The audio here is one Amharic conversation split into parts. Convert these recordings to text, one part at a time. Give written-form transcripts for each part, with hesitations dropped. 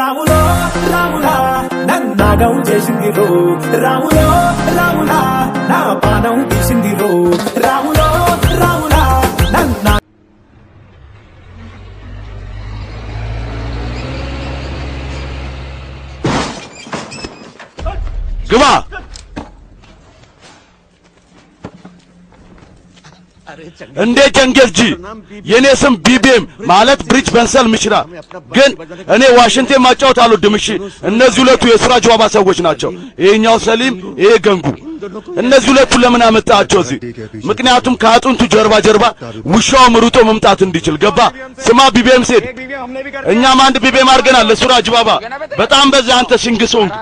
రాములో రాములా నన్నాగం చేసిందిరో రాములో రాములా నా పానం తీసిందిరో రాములో రాములా నన్నా ግባ እንዴ ጀንጌልጂ የኔ ስም ቢቢኤም ማለት ብሪጅ በንሰል ምሽራ ግን እኔ ዋሽንግተን ማጫወት አልወድም። እሺ እነዚህ ሁለቱ የሥራ ጀዋባ ሰዎች ናቸው። ይሄኛው ሰሊም፣ ይሄ ገንጉ። እነዚህ ሁለቱ ለምን አመጣቸው እዚህ? ምክንያቱም ከአጥንቱ ጀርባ ውሻው ምሩጦ መምጣት እንዲችል ገባ። ስማ ቢቢኤም ሴድ እኛም አንድ ቢቢኤም አድርገናል ለሱራ ጅባባ። በጣም በዛ አንተ ሲንግሶንግ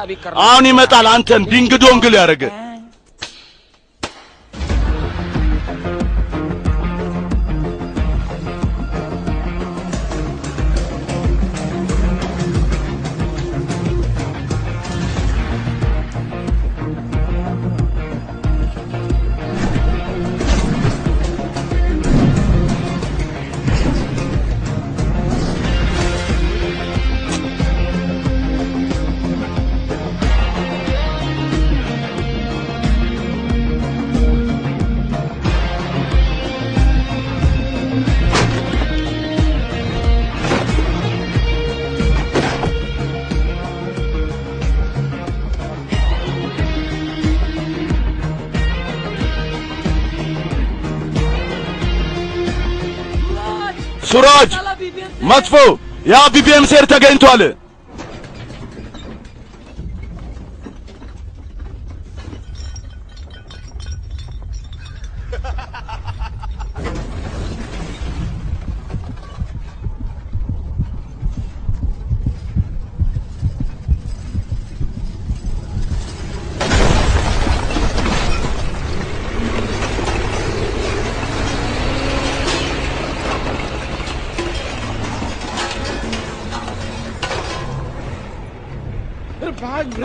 አሁን ይመጣል አንተን ዲንግዶንግል ያደረገ ሱራጅ መጥፎ ያ ቢቢኤም ሴር ተገኝቷል።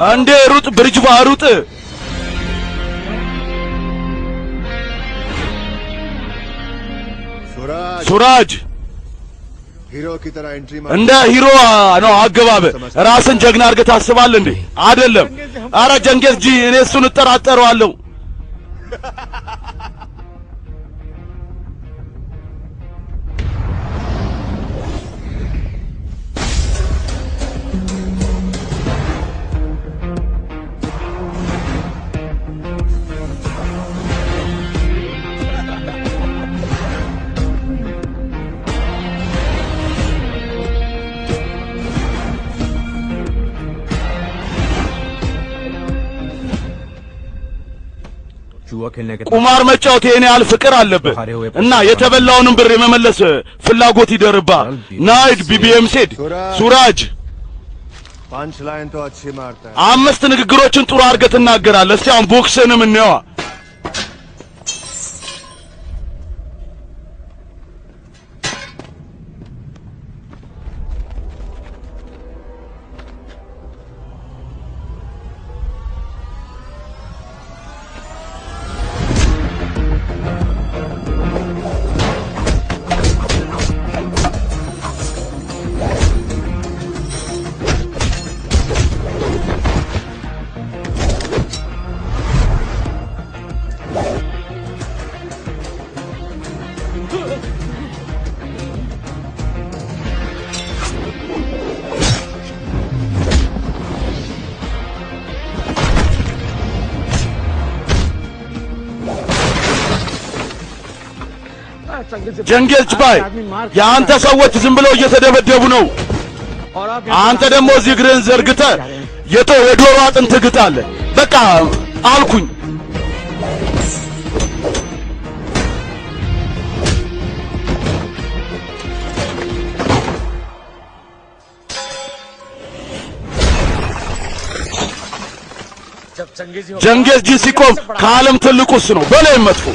አንዴ ሩጥ ብርጅባ ሩጥ ሱራጅ እንደ ሂሮ ነው አገባብ። ራስን ጀግና አድርገህ ታስባለህ እንዴ? አይደለም። አረ ጀንጌዝ ጂ እኔ እሱን እጠራጠረዋለሁ። ቁማር መጫወት የኔ ያህል ፍቅር አለብህ እና የተበላውንም ብር የመመለስ ፍላጎት ይደርባ። ናይድ ቢቢኤም ሴድ ሱራጅ አምስት ንግግሮችን ጥሩ አድርገህ ትናገራለህ። እስቲ አሁን ቦክስንም እንየዋ። ጀንጌዝ ባይ ያንተ ሰዎች ዝም ብለው እየተደበደቡ ነው። አንተ ደግሞ እዚህ እግርህን ዘርግተህ የዶሮ አጥንት ግጣለህ። በቃ አልኩኝ። ጀንጌዝ ጂ ሲቆም ከዓለም ትልቁ እሱ ነው። በላይ መጥፎ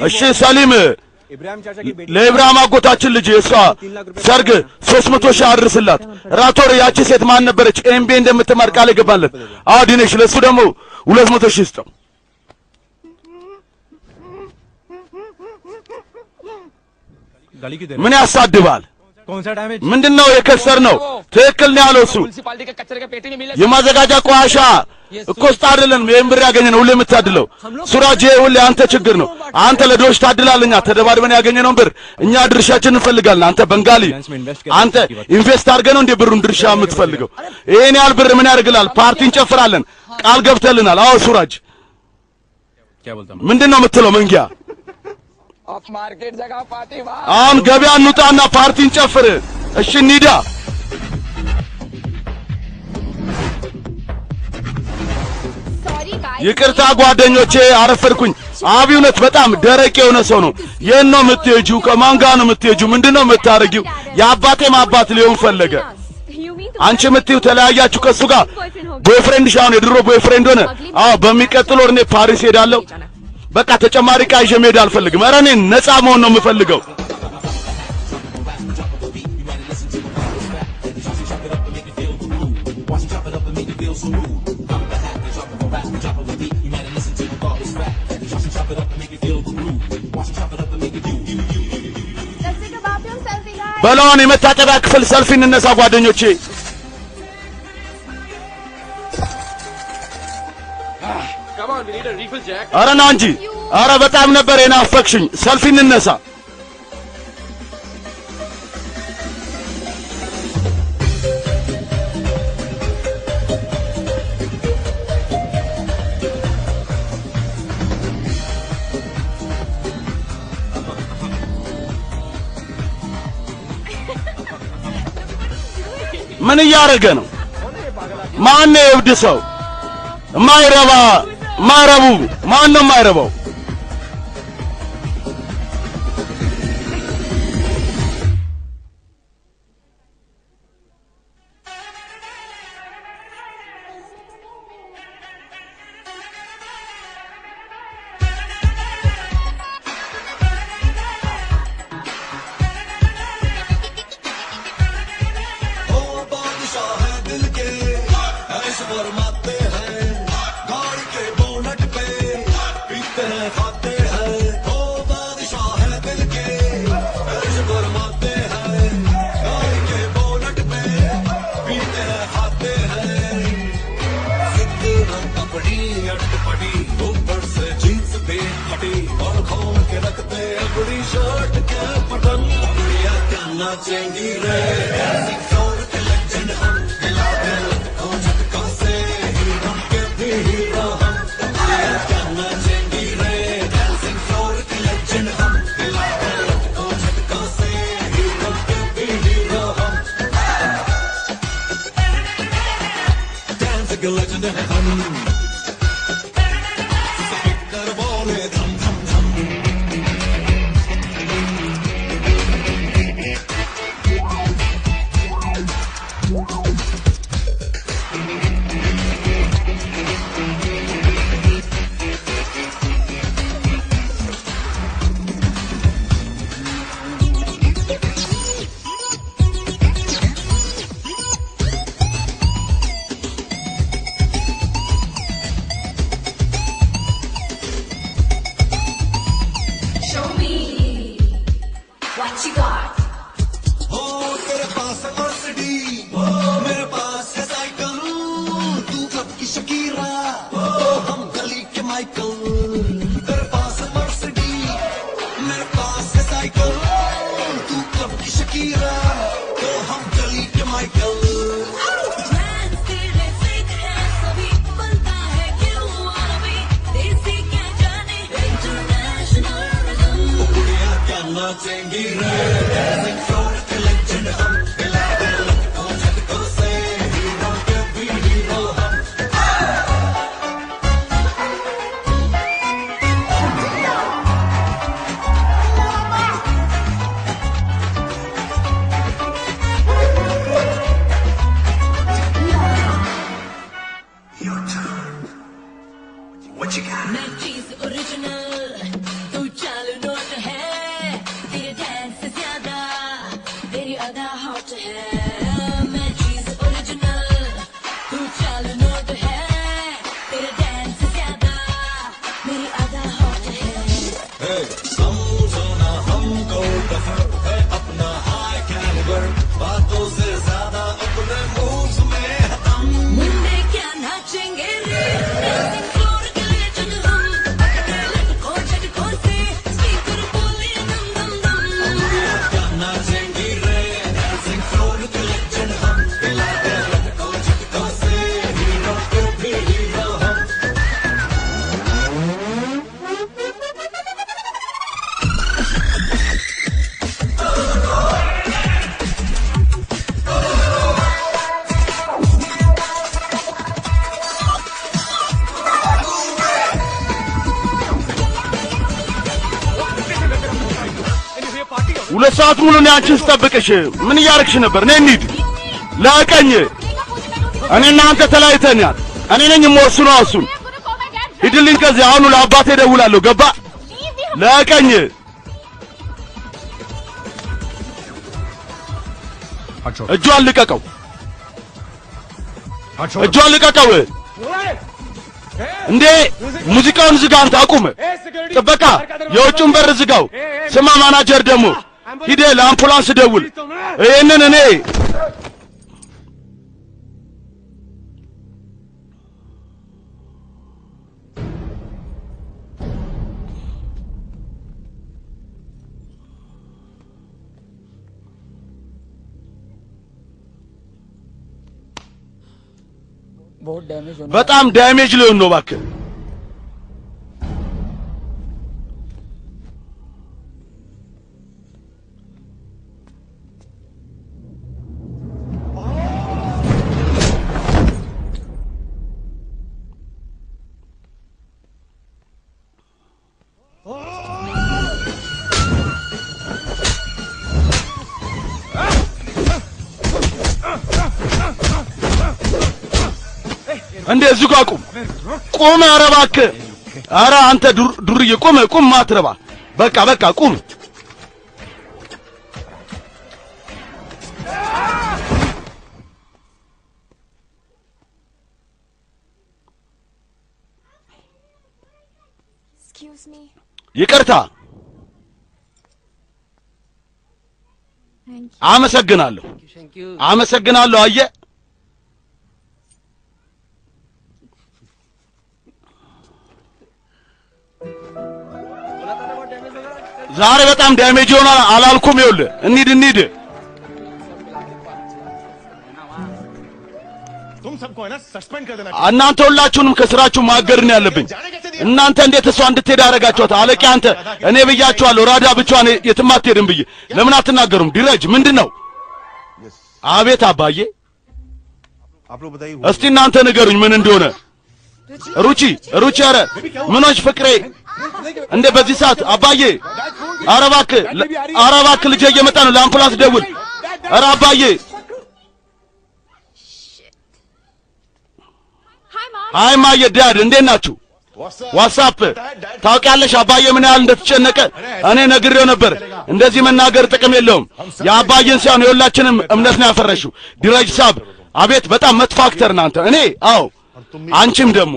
እሺ ሰሊም ለኢብራሂም አጎታችን ልጅ እሷ ሰርግ 300 ሺህ አድርስላት። ራቶር ያቺ ሴት ማን ነበረች? ኤምቢ እንደምትማር ቃል ይገባለት። አዎ ዲኔሽ ለሱ ደግሞ 200 ሺህ ስጠው። ምን ያሳድባል? ምንድነው የከሰር ነው? ትክክል ነው ያለው እሱ። የማዘጋጃ ቆሻሻ እኮስታ አይደለም ይሄን ብር ያገኘነው ሁሌ የምታድለው ሱራጅ፣ ሁሌ አንተ ችግር ነው። አንተ ለዶች ታድላለኛ ተደባድበን ያገኘነው ብር እኛ ድርሻችን እንፈልጋለን። አንተ በንጋሊ አንተ ኢንቨስት አድርገህ ነው እንደ ብሩን ድርሻ የምትፈልገው? ይሄን ያህል ብር ምን ያደርግላል? ፓርቲ እንጨፍራለን ቃል ገብተልናል። አዎ ሱራጅ ምንድነው የምትለው? መንጊያ አሁን ገበያ እንውጣና ፓርቲ እንጨፍር። እሺ እንሂዳ። ይቅርታ ጓደኞቼ አረፈድኩኝ። አብዩነት በጣም ደረቅ የሆነ ሰው ነው። የት ነው የምትሄጂው? ከማን ጋር ነው የምትሄጂው? ምንድነው የምታረጊው? የአባቴም አባት ሊሆን ፈለገ። አንቺ የምትይው ተለያያችሁ ከሱ ጋር ቦይፍሬንድ ሻውን የድሮ ቦይፍሬንድ ሆነ። አዎ በሚቀጥለው እኔ ፓሪስ ሄዳለሁ። በቃ ተጨማሪ ዕቃ ይዤ መሄድ አልፈልግም። ኧረ እኔ ነፃ መሆን ነው የምፈልገው። በለዋን የመታጠቢያ ክፍል ሰልፊ እንነሳ ጓደኞቼ። ኧረ ና እንጂ። ኧረ በጣም ነበር የናፈቅሽኝ። ሰልፊ እንነሳ። ምን እያደረገ ነው? ማን ነው የእብድ ሰው? ማይረባ ማረቡ ማን ነው ማይረባው? What you got? मैं चीज ओरिजिनल तू चल 2 ሰዓት ሙሉ ነው አንቺን ስጠብቅሽ። ምን እያረግሽ ነበር? ነይ እንሂድ። ለቀኝ እኔና አንተ ተለያይተናል። እኔ ነኝ የምወስነው እሱን። ሂድልኝ ከዚህ አሁኑ ለአባቴ እደውላለሁ። ገባ? ለቀኝ እጇን ልቀቀው። እጇን ልቀቀው። እንዴ ሙዚቃውን ዝጋ። አንተ አቁም። ጥበቃ የውጭውን በር ዝጋው። ስማ ማናጀር ደግሞ ሂደህ ለአምቡላንስ ደውል። ይሄንን እኔ በጣም ዳሜጅ ሊሆን ነው እባክህ። እንዴ እዚህ ጋር ቁም። ቁም። ኧረ እባክህ። ኧረ አንተ ዱርዬ ቁም። ቁም ማትረባ። በቃ ቁም። ይቅርታ። አመሰግናለሁ። አየህ ዛሬ በጣም ዳሜጅ ይሆናል አላልኩም? ይኸውልህ እንሂድ። እናንተ ሁላችሁንም ከስራችሁ ማገድ ነው ያለብኝ። እናንተ እንዴት እሷ እንድትሄድ አደረጋችኋት? አለቂ አንተ። እኔ ብያችኋለሁ ራዳ ብቻዋን የትም አትሄድም ብዬ። ለምን አትናገሩም? ዲረጅ ምንድነው? አቤት አባዬ። እስቲ እናንተ ንገሩኝ ምን እንደሆነ። ሩቺ ኧረ ምኖች ፍቅሬ እንደ በዚህ ሰዓት አባዬ። ኧረ እባክህ ልጄ እየመጣ ነው። ለአምቡላንስ ደውል። ኧረ አባዬ። ሃይ ማየ ዳድ እንዴት ናችሁ? ዋትስአፕ ታውቂያለሽ አባዬ ምን ያህል እንደተጨነቀ እኔ ነግሬው ነበር። እንደዚህ መናገር ጥቅም የለውም። የአባዬን ሳይሆን የሁላችንም እምነት ነው ያፈረሽው። ዲረጅ ሳብ አቤት በጣም መጥፎ አክተር ናንተ። እኔ አዎ አንቺም ደግሞ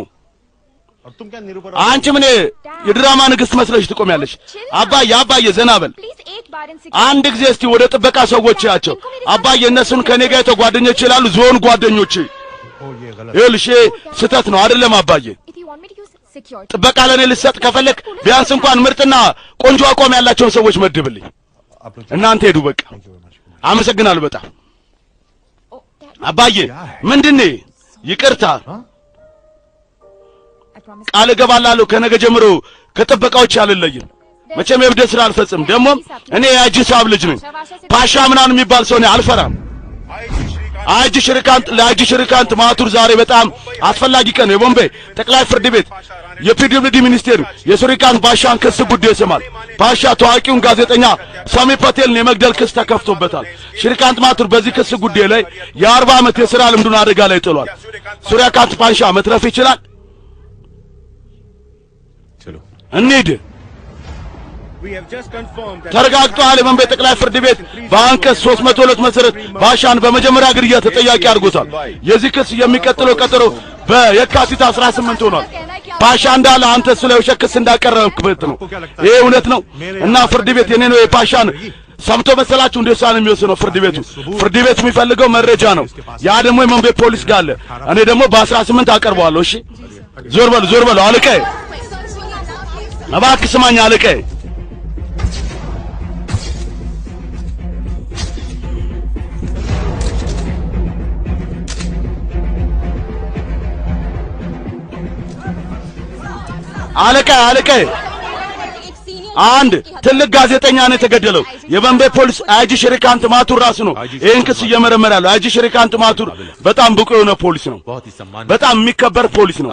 አንቺ ምን የድራማ ንግስት መስለሽ ትቆሚያለሽ? አባዬ ዘና በል አንድ ጊዜ እስቲ ወደ ጥበቃ ሰዎች ያቸው። አባዬ እነሱን ከኔ ጋር የተጓደኞች ይላሉ ዞን ጓደኞች። ይኸውልሽ ስህተት ነው አይደለም አባዬ? ጥበቃ ለኔ ልሰጥ ከፈለክ ቢያንስ እንኳን ምርጥና ቆንጆ አቋም ያላቸውን ሰዎች መድብልኝ። እናንተ ሄዱ በቃ። አመሰግናለሁ በጣም አባዬ። ምንድነው? ይቅርታ ቃል እገባላለሁ ከነገ ጀምሮ ከጥበቃዎች አልለይም። መቼም የብደት ስራ አልፈጽም። ደግሞ እኔ የአጂ ሳብ ልጅ ነኝ። ፓሻ ምናምን የሚባል ሰው ነኝ፣ አልፈራም። ለአጂ ሽርካንት ማቱር ዛሬ በጣም አስፈላጊ ቀን ነው። የቦምቤ ጠቅላይ ፍርድ ቤት የፒደብልዩዲ ሚኒስቴር የሱሪካንት ባሻን ክስ ጉዳይ ይሰማል። ፓሻ ታዋቂውን ጋዜጠኛ ሳሚ ፓቴልን የመግደል ክስ ተከፍቶበታል። ሽሪካንት ማቱር በዚህ ክስ ጉዳይ ላይ የ40 ዓመት የሥራ ልምዱን አደጋ ላይ ጥሏል። ሱሪካንት ፓሻ መትረፍ ይችላል። እንሂድ። ተረጋግጧል። የቦምቤ ጠቅላይ ፍርድ ቤት በአንቀጽ 302 መሰረት ባሻን በመጀመሪያ ግድያ ተጠያቂ አድርጎታል። የዚህ ክስ የሚቀጥለው ቀጠሮ በየካቲት 18 ሆኗል። ፓሻ እንዳለ አንተ ስለ ውሸት ክስ እንዳቀረብክበት ነው። ይሄ እውነት ነው እና ፍርድ ቤት የኔ ነው የፓሻን ሰምቶ መሰላችሁ እንደ ውሳኔ የሚወስነው ፍርድ ቤቱ የሚፈልገው መረጃ ነው። ያ ደግሞ የቦምቤ ፖሊስ ጋር አለ። እኔ ደግሞ በ18 አቀርበዋለሁ። እሺ ዞር በሉ አለቃዬ። እባክህ ስማኝ አለቃዬ። አለቃዬ አንድ ትልቅ ጋዜጠኛ ነው የተገደለው። የበንቤ ፖሊስ አይጂ ሽሪካንት ማቱር ራሱ ነው ይሄን ክስ እየመረመረ ያለው። አይጂ ሽሪካንት ማቱር በጣም ብቁ የሆነ ፖሊስ ነው። በጣም የሚከበር ፖሊስ ነው።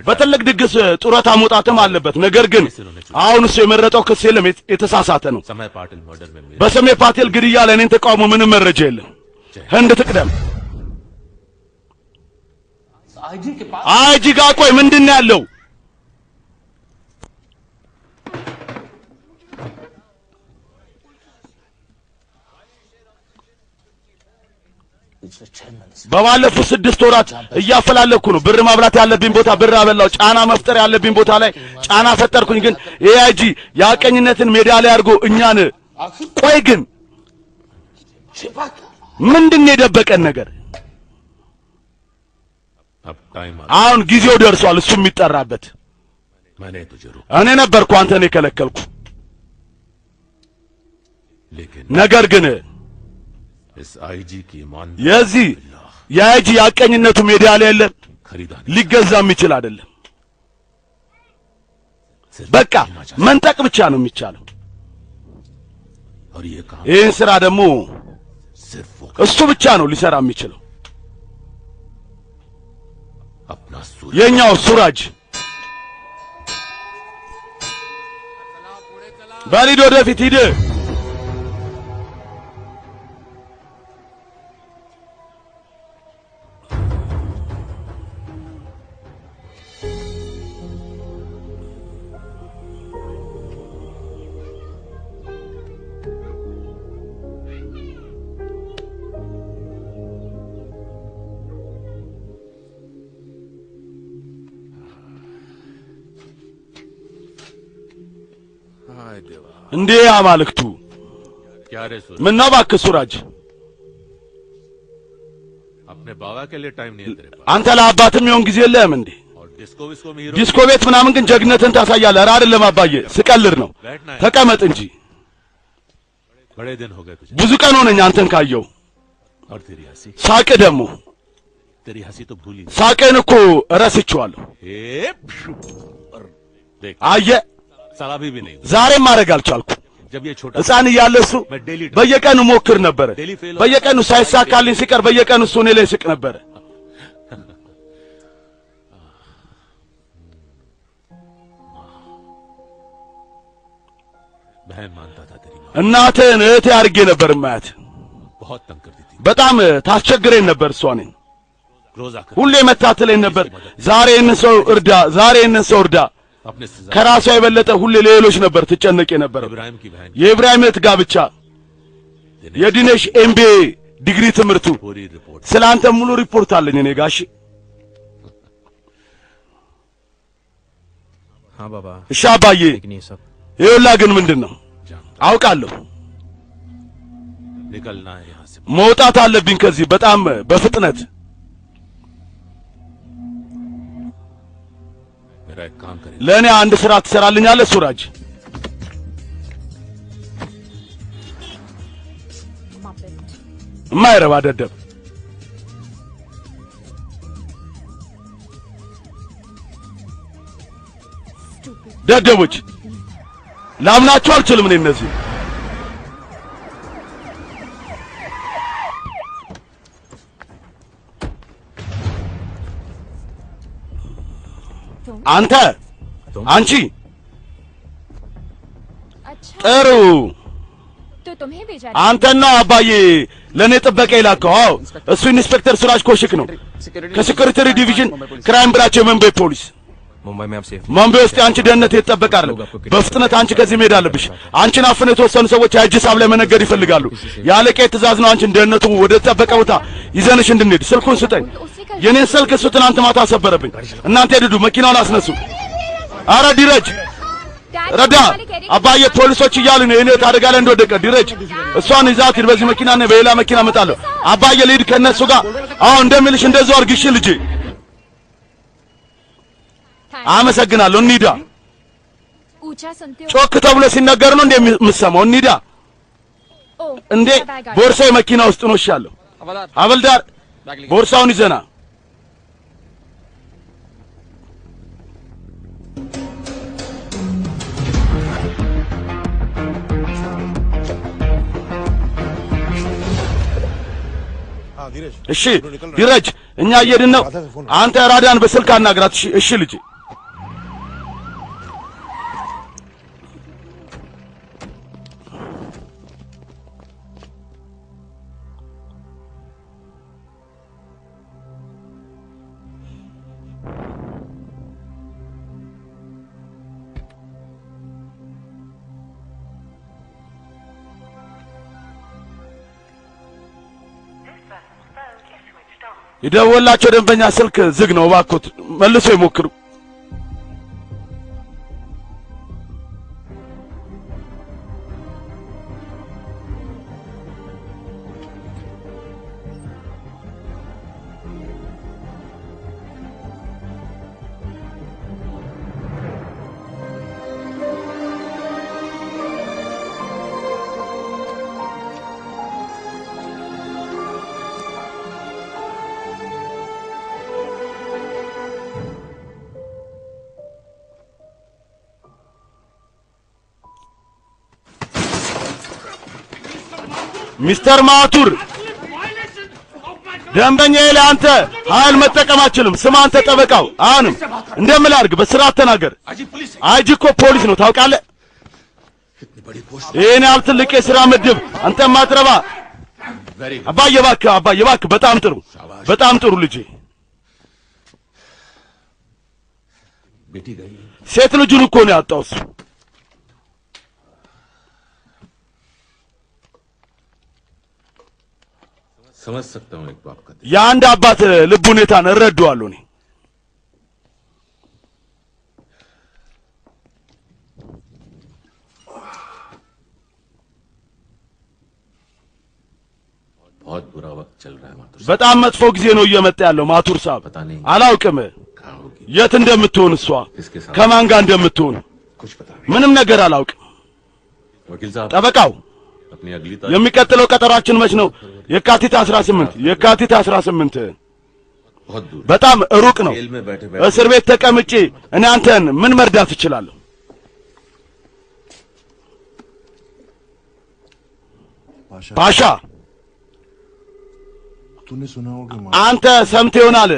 በትልቅ ድግስ ጡረታ መውጣትም አለበት። ነገር ግን አሁን እሱ የመረጠው ክስ የለም፣ የተሳሳተ ነው። በሰሜ ፓቴል ግድያ ላይ እኔን ተቃውሞ ምንም መረጃ የለም። ህንድ ትቅደም። አይጂ ጋር ቆይ ምንድን ነው ያለው? በባለፉት 6 ወራት እያፈላለኩ ነው። ብር ማብላት ያለብኝ ቦታ ብር አበላው። ጫና መፍጠር ያለብኝ ቦታ ላይ ጫና ፈጠርኩኝ። ግን ኤአይጂ ያቀኝነትን ሜዳ ላይ አድርጎ እኛን ቆይ ግን ምንድነው የደበቀን ነገር? አሁን ጊዜው ደርሷል እሱ የሚጠራበት። እኔ ነበርኩ አንተን የከለከልኩ። ነገር ግን የዚህ የአይጂ ያቀኝነቱ ሜዳ ላይ የለም፣ ሊገዛ የሚችል አይደለም። በቃ መንጠቅ ብቻ ነው የሚቻለው። ይህን ስራ ደግሞ እሱ ብቻ ነው ሊሰራ የሚችለው። የኛው ሱራጅ ባሊድ ወደፊት ሂድ። እንዴ አማልክቱ ምን ነው እባክህ ሱራጅ፣ अपने बाबा के लिए टाइम नहीं है तेरे पास। አንተ ለአባትም ይሆን ጊዜ የለህም እንዴ? ዲስኮ ቤት ምናምን ግን ጀግነትን ታሳያለህ። ኧረ አይደለም አባዬ ስቀልድ ነው። ተቀመጥ እንጂ बड़े दिन हो गए तुझे। ብዙ ቀን ሆነኝ አንተን ካየው። और तेरी हंसी, ሳቅ ደግሞ तेरी हंसी तो भूली। ሳቄን እኮ እረስቼዋለሁ። देख አየህ सलाभी भी नहीं। ዛሬም ማድረግ አልቻልኩ። जब ये छोटा ሕፃን እያለ እሱ በየቀኑ ሞክር ነበር። በየቀኑ ሳይሳካልኝ ሲቀር በየቀኑ እሱ እኔ ላይ ስቅ ነበር። बहन मानता था तेरी माँ, እናትህን እህቴ አድርጌ ነበር ማያት። बहुत तंग करती थी। በጣም ታስቸግረኝ ነበር እሷ እኔን रोज आकर ሁሌ መታተለኝ ነበር። ዛሬ ይህንን ሰው እርዳ፣ ዛሬ ይህንን ሰው እርዳ። अपने से ज्यादा ከራሷ የበለጠ ሁሌ ሌሎች ነበር ትጨነቅ ነበር። इब्राहिम की बहन የኢብራሂም እህት ጋብቻ፣ የዲኔሽ ኤምቢኤ ዲግሪ ትምህርቱ፣ पूरी रिपोर्ट। ስላንተ ሙሉ ሪፖርት አለኝ እኔ ጋሽ። हाँ बाबा, እሺ አባዬ፣ लेकिन ये सब ይኸውልህ ግን ምንድነው አውቃለሁ निकलना है यहाँ से। መውጣት አለብኝ ከዚህ በጣም በፍጥነት። मेरा एक काम करे, ለእኔ አንድ ስራ ትሰራልኛለህ ሱራጅ? የማይረባ ደደብ ደደቦች ላምናቸው አልችልም እኔ እነዚህ አንተ አንቺ अच्छा ጥሩ तो तुम्हें भेजा አንተና አባዬ ለኔ ጥበቃ ይላከው። አዎ እሱ ኢንስፔክተር ሱራጅ ኮሽክ ነው ከሴኩሪቲ ዲቪዥን ክራይም ብራንች የመንበይ ፖሊስ። मुंबई में आप सेफ መንበይ ውስጥ አንቺ ደህንነት የተጠበቀ አይደለም። በፍጥነት አንቺ ከዚህ መሄድ አለብሽ። አንቺን አፍነው የተወሰኑ ሰዎች አይጂ ሳብ ላይ መነገድ ይፈልጋሉ። ያለቀ ትእዛዝ ነው አንቺን ደህንነቱ ወደ ተጠበቀ ቦታ ይዘንሽ እንድንሄድ። ስልኩን ስጠኝ። የኔን ስልክ እሱ ትናንት ማታ አሰበረብኝ። እናንተ ሄዱ መኪናውን አስነሱ። አረ ዲረጅ ረዳ አባዬ ፖሊሶች እያሉ ነው የኔ አደጋ ላይ እንደወደቀ። ዲረጅ እሷን ይዛት ሂድ። በዚህ መኪና ነው በሌላ መኪና እመጣለሁ። አባዬ ልሂድ ከነሱ ጋር። አሁን እንደምልሽ እንደዛው አድርጊሽ ልጄ። አመሰግናለሁ። እንሂዳ። ऊंचा सुनते हो ጮክ ተብሎ ሲነገር ነው እንዴ የምትሰማው? እንሂዳ ओ እንዴ ቦርሳዬ መኪና ውስጥ ነው። እሻለሁ አበልዳር ቦርሳውን ይዘና እሺ ዲረጅ እኛ እየሄድን ነው አንተ ራዳን በስልክ አናግራት እሺ ልጅ ይደወላቸው ደንበኛ ስልክ ዝግ ነው ባኮት መልሶ ይሞክሩ ሚስተር ማቱር ደንበኛዬ ለአንተ ኃይል መጠቀም አትችልም ስማ አንተ ጠበቃው አሁንም እንደምላርግ በስርዓት ተናገር አይጂ እኮ ፖሊስ ነው ታውቃለህ ይሄን ያህል ትልቅ የሥራ ምድብ አንተ ማትረባ አባዬ እባክህ በጣም ጥሩ ልጄ ሴት ልጁን እኮ ነው ያጣው እሱ समझ सकता हूं एक बाप का የአንድ አባት ልብ ሁኔታን እረዳዋለሁ እኔ बहुत बुरा वक्त चल रहा है मातुर በጣም መጥፎ ጊዜ ነው እየመጣ ያለው ማቱር ሳብ አላውቅም የት እንደምትሆን እሷ ከማን ጋር እንደምትሆን ምንም ነገር አላውቅም वकील साहब ጠበቃው अपनी अगली የሚቀጥለው ቀጠሯችን መች ነው የካቲት 18 बहुत दूर በጣም ሩቅ ነው जेल में बैठे እስር ቤት ተቀምጬ እኔ አንተን ምን መርዳት እችላለሁ ፓሻ तूने सुना होगा አንተ ሰምተህ ይሆናል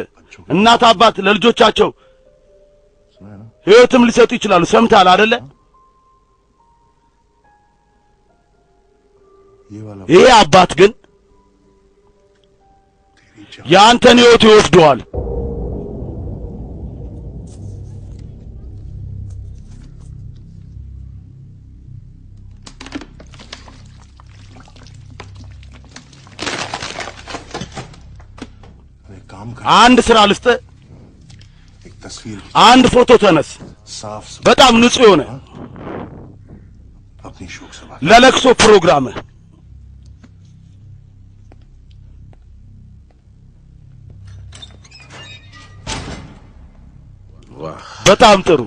እናት አባት ለልጆቻቸው सुना है ना ህይወትም ሊሰጡ ይችላሉ ሰምተሃል አይደለ ये वाला ይሄ አባት ግን ያንተን ህይወት ይወስደዋል एक काम कर አንድ ስራ ልስጥ एक तस्वीर खींच, አንድ ፎቶ ተነስ साफ सुथरा በጣም ንጹህ የሆነ अपनी शोक सभा ለለቅሶ ፕሮግራም वाह በጣም ጥሩ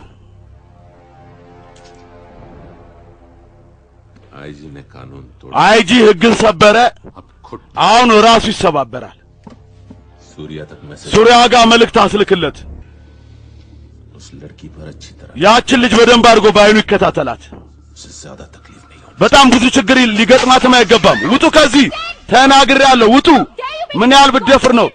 आईजी ने कानून तोड़ा አይጂ ህግን ሰበረ अब खुद አሁን ራሱ ይሰባበራል सूर्या तक मैसेज ሱሪያ ጋር መልእክት አስልክለት उस लड़की पर अच्छी तरह ያችን ልጅ በደንብ አድርጎ ባይኑ ይከታተላት उससे ज्यादा तकलीफ नहीं होनी በጣም ብዙ ችግር ሊገጥማትም አይገባም ውጡ ከዚህ ተናግሬያለሁ ውጡ ምን ያህል ብትደፍር ነው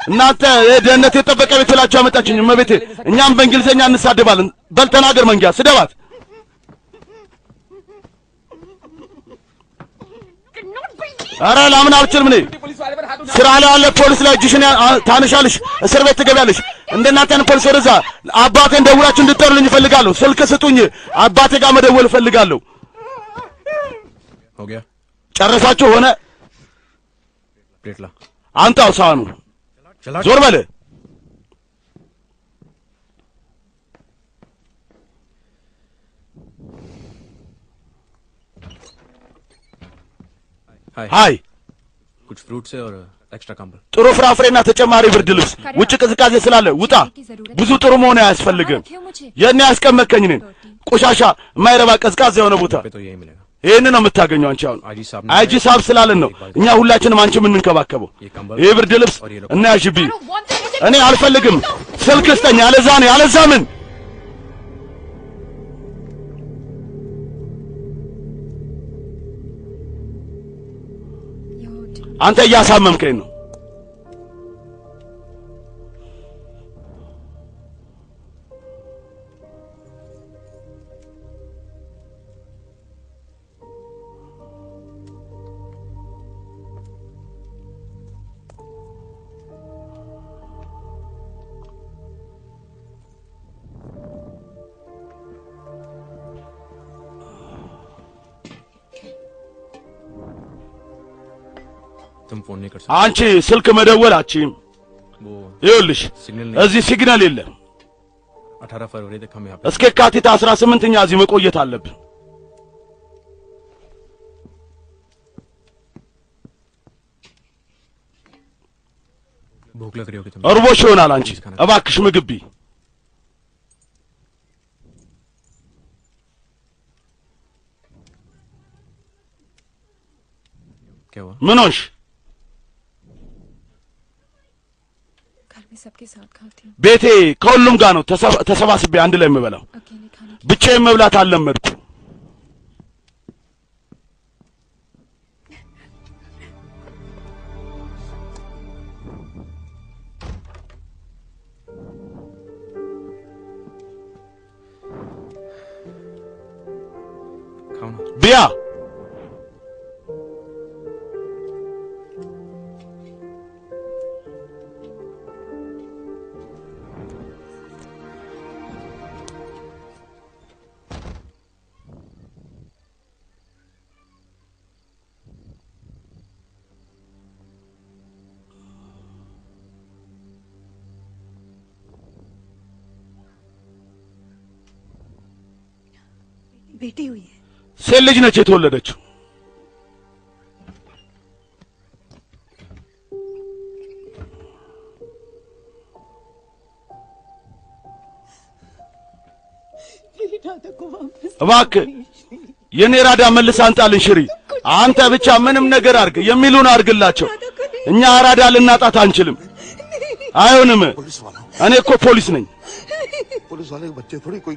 እናንተ የደህንነት የጠበቀ ቤት ብላችሁ አመጣችኝ እመቤቴ እኛም በእንግሊዘኛ እንሳደባለን በል ተናገር መንጊያ ስደባት ኧረ ላምን አልችልም እኔ ስራ ላይ ያለ ፖሊስ ላይ እጅሽን ታነሻለሽ እስር ቤት ትገቢያለሽ እንደናንተን ፖሊስ ወደዛ አባቴን ደውላችሁ እንድትጠሩልኝ እፈልጋለሁ ስልክ ስጡኝ አባቴ ጋር መደወል እፈልጋለሁ हो गया ጨረሳችሁ ሆነ प्लेट ला አንጣው ሳህኑ चला ዞር በል हाय ሃይ कुछ फ्रूट से और एक्स्ट्रा कंबल ጥሩ ፍራፍሬና ተጨማሪ ብርድ ልብስ ውጭ ቅዝቃዜ ስላለ ውጣ ብዙ ጥሩ መሆን አያስፈልግም የኔ ያስቀመጥከኝ ነኝ ቆሻሻ የማይረባ ቀዝቃዛ የሆነ ቦታ पे तो यही मिलेगा ይሄን ነው የምታገኘው አንቺ አሁን आईजी साहब አይጂ ሳብ ስላለን ነው እኛ ሁላችንም አንቺ የምንንከባከበው ይሄ ብርድ ልብስ እና ያሽቢ እኔ አልፈልግም ስልክ ስጠኝ ያለዛ ምን አንተ እያሳመምከኝ ነው። तुम फोन नहीं कर सकते አንቺ ስልክ መደወል አትችይም። वो ይኸውልሽ सिग्नल እዚህ ሲግናል የለም። 18 फरवरी तक हम यहाँ पे እስከ የካቲት 18 እኛ እዚህ መቆየት አለብን። भूख लग रही होगी तुम እርቦሽ ይሆናል። አንቺ እባክሽ ምግብ ቢ क्या हुआ ምን ሆንሽ? घर में सबके साथ खाती हूँ ቤቴ ከሁሉም ጋር ነው ተሰባስቤ አንድ ላይ የምበላው። अकेले खाने की ብቻዬን መብላት አልለመድኩ። खाओ ना ቢያ बेटी हुई है ሴት ልጅ ነች የተወለደችው። मेरी राधा को वापस እባክህ የኔ ራዳ መልስ አንጣልን ሽሪ። አንተ ብቻ ምንም ነገር አርግ፣ የሚሉን አርግላቸው። እኛ ራዳ ልናጣት አንችልም። አይሆንም። पुलिस वाला እኔ እኮ ፖሊስ ነኝ። पुलिस वाले के बच्चे थोड़ी कोई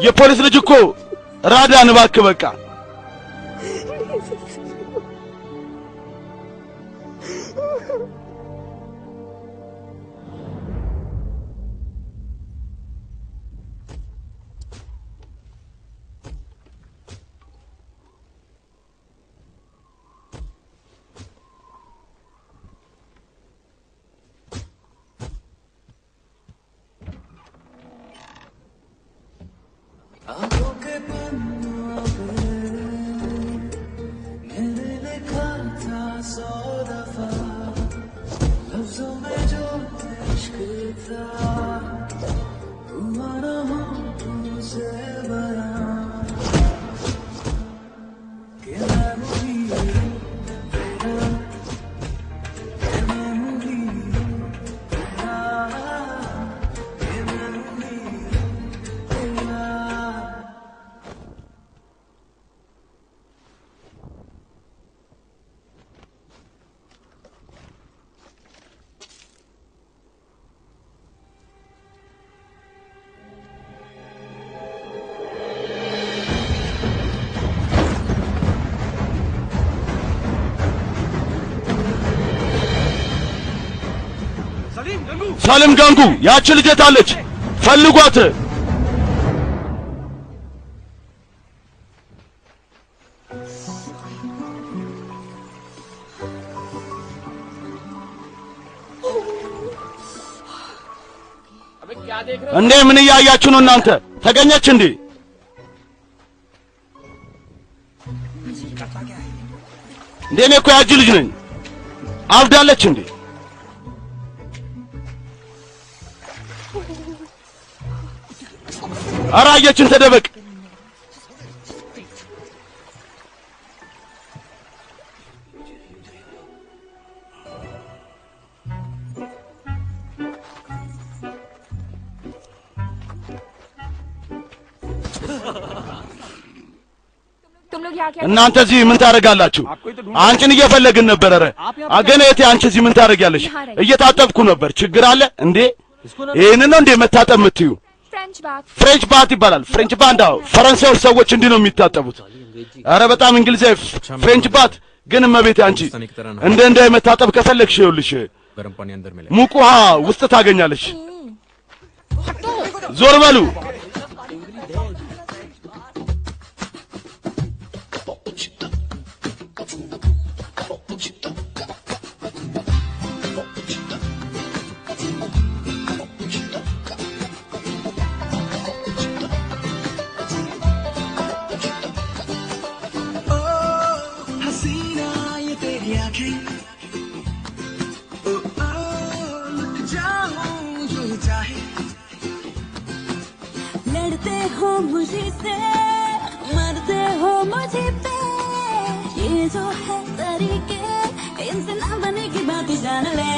የፖሊስ ልጅ እኮ ራዳን እባክህ በቃ ሳlim ጋንጉ ያቺ ልጅ የታለች? ፈልጓት። እንዴ ምን እያያችሁ ነው እናንተ? ተገኘች እንዴ? እንዴ እኔ እኮ ያቺ ልጅ ነኝ። አብዳለች እንዴ? አራየችን ተደበቅ። እናንተ እዚህ ምን ታረጋላችሁ? አንቺን እየፈለግን ነበር። ኧረ አገነቴ አንቺ እዚህ ምን ታረጋለሽ? እየታጠብኩ ነበር። ችግር አለ እንዴ? ይሄንን ነው እንዴ መታጠብ የምትዩ? ፍሬንች ባት ይባላል። ፍሬንች ባንድ። አዎ ፈረንሳዮች ሰዎች እንዲህ ነው የሚታጠቡት። ኧረ በጣም እንግሊዛዊ ፍሬንች ባት ግን እመቤቴ አንቺ እንደ መታጠብ ከፈለግሽ ይኸውልሽ गरम पानी अंदर मिले ሙቅ ውሃ ውስጥ ታገኛለሽ ዞር በሉ लड़ते हो मुझे से मरते हो मुझे पे ये जो है तरीके इनसे ना बने की बात जान ले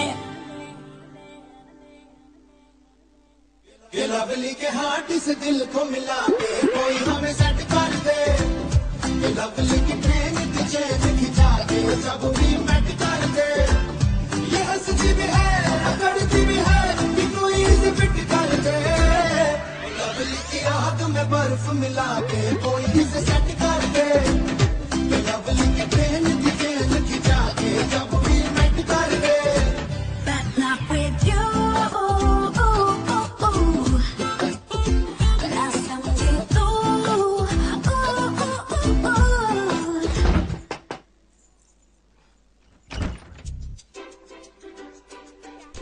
ये लवली के हाथ से दिल को मिला के कोई हमें सेट कर दे ये लवली की ट्रेन तुझे खिंचा के जब भी मेट कर दे ये हंसती भी है करती भी है कि कोई इसे फिट कर दे लवली की आग में बर्फ मिला के कोई इसे सेट कर दे ये लवली की ट्रेन तुझे खिंचा के जब भी मेट कर दे but not with you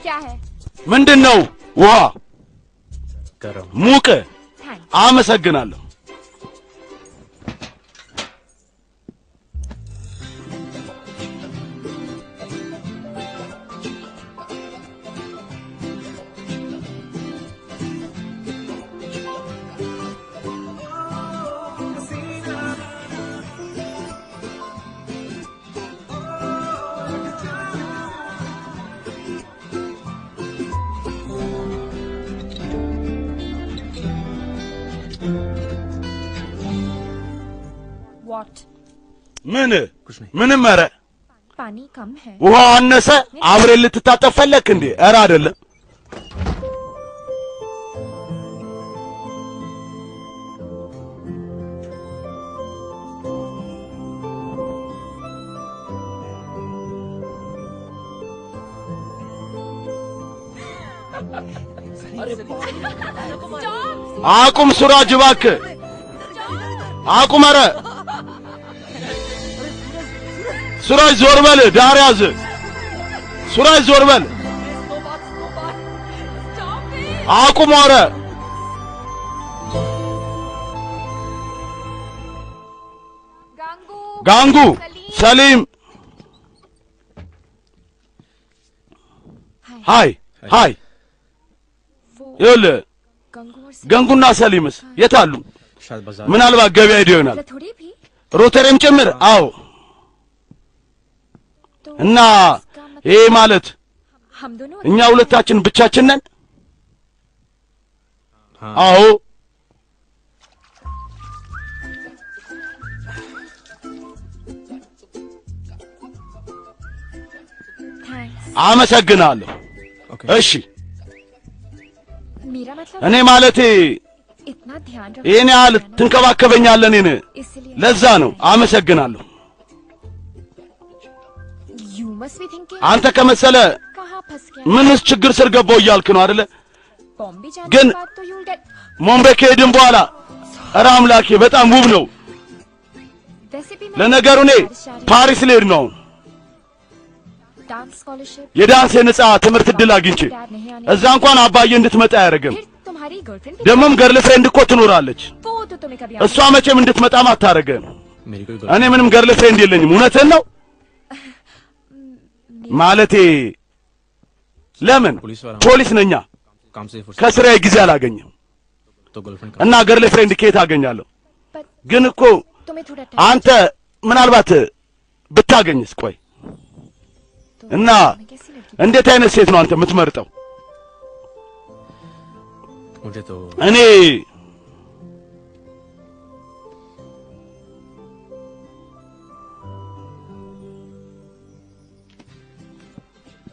क्या है ምንድነው ውሃ गरम ሙቅ አመሰግናለሁ What? ምንም ኧረ पानी कम है ውሃ አነሰ አብሬ ልትታጠብ ፈለክ እንዴ ኧረ አይደለም አቁም ሱራጅ እባክህ አቁም ኧረ ሱራጅ ዞር በል ዳር ያዝ ሱራጅ ዞር በል አቁም ኧረ ጋንጉ ሰሊም ሃይ ሃይ ይኸውልህ ገንጉና ሰሊምስ የት አሉ शायद बाजार ምናልባት ገበያ ሄደው ይሆናል थोड़ी भी ሮተሬም ጭምር አዎ እና ይሄ ማለት हम दोनों እኛ ሁለታችን ብቻችን ነን हाँ አዎ थैंक्स አመሰግናለሁ ओके እሺ मेरा मतलब እኔ ማለቴ इतना ध्यान ይሄን ያህል रखना ትንከባከበኛለህ እኔን इसलिए ለዛ ነው አመሰግናለሁ you must be thinking አንተ ከመሰለ कहाँ फंस गया ምንስ ችግር ስር ገባው እያልክ ነው አይደለ बॉम्बे जाने ግን के बाद तो you'll get ሞምቤ ከሄድን በኋላ ኧረ አምላኬ በጣም ውብ ነው वैसे भी मैं ለነገሩ እኔ बारिश आ रही है। ፓሪስ ልሄድ ነው डांस स्कॉलरशिप የዳንስ የነጻ ትምህርት ዕድል አግኝቼ डैड नहीं आने እዛ እንኳን አባዬ እንድትመጣ አያደርግም फिर तुम्हारी गर्लफ्रेंड ደግሞም ገርል ፍሬንድ እኮ ትኖራለች वो तो तुम्हें कभी እሷ መቼም እንድትመጣም አታደርግም मेरी कोई እኔ ምንም ገርል ፍሬንድ የለኝም እውነትህን ነው ማለቴ ለምን पुलिस वाला ፖሊስ ነኛ काम से फुर्सत ከስራዬ ጊዜ አላገኝም तो गर्लफ्रेंड እና ገርል ፍሬንድ ከየት አገኛለሁ But ግን እኮ तुम्हें थोड़ा አንተ ምናልባት ብታገኝስ ቆይ तो እና तुम्हें कैसी लड़की እንዴት አይነት ሴት ነው አንተ የምትመርጠው मुझे तो እኔ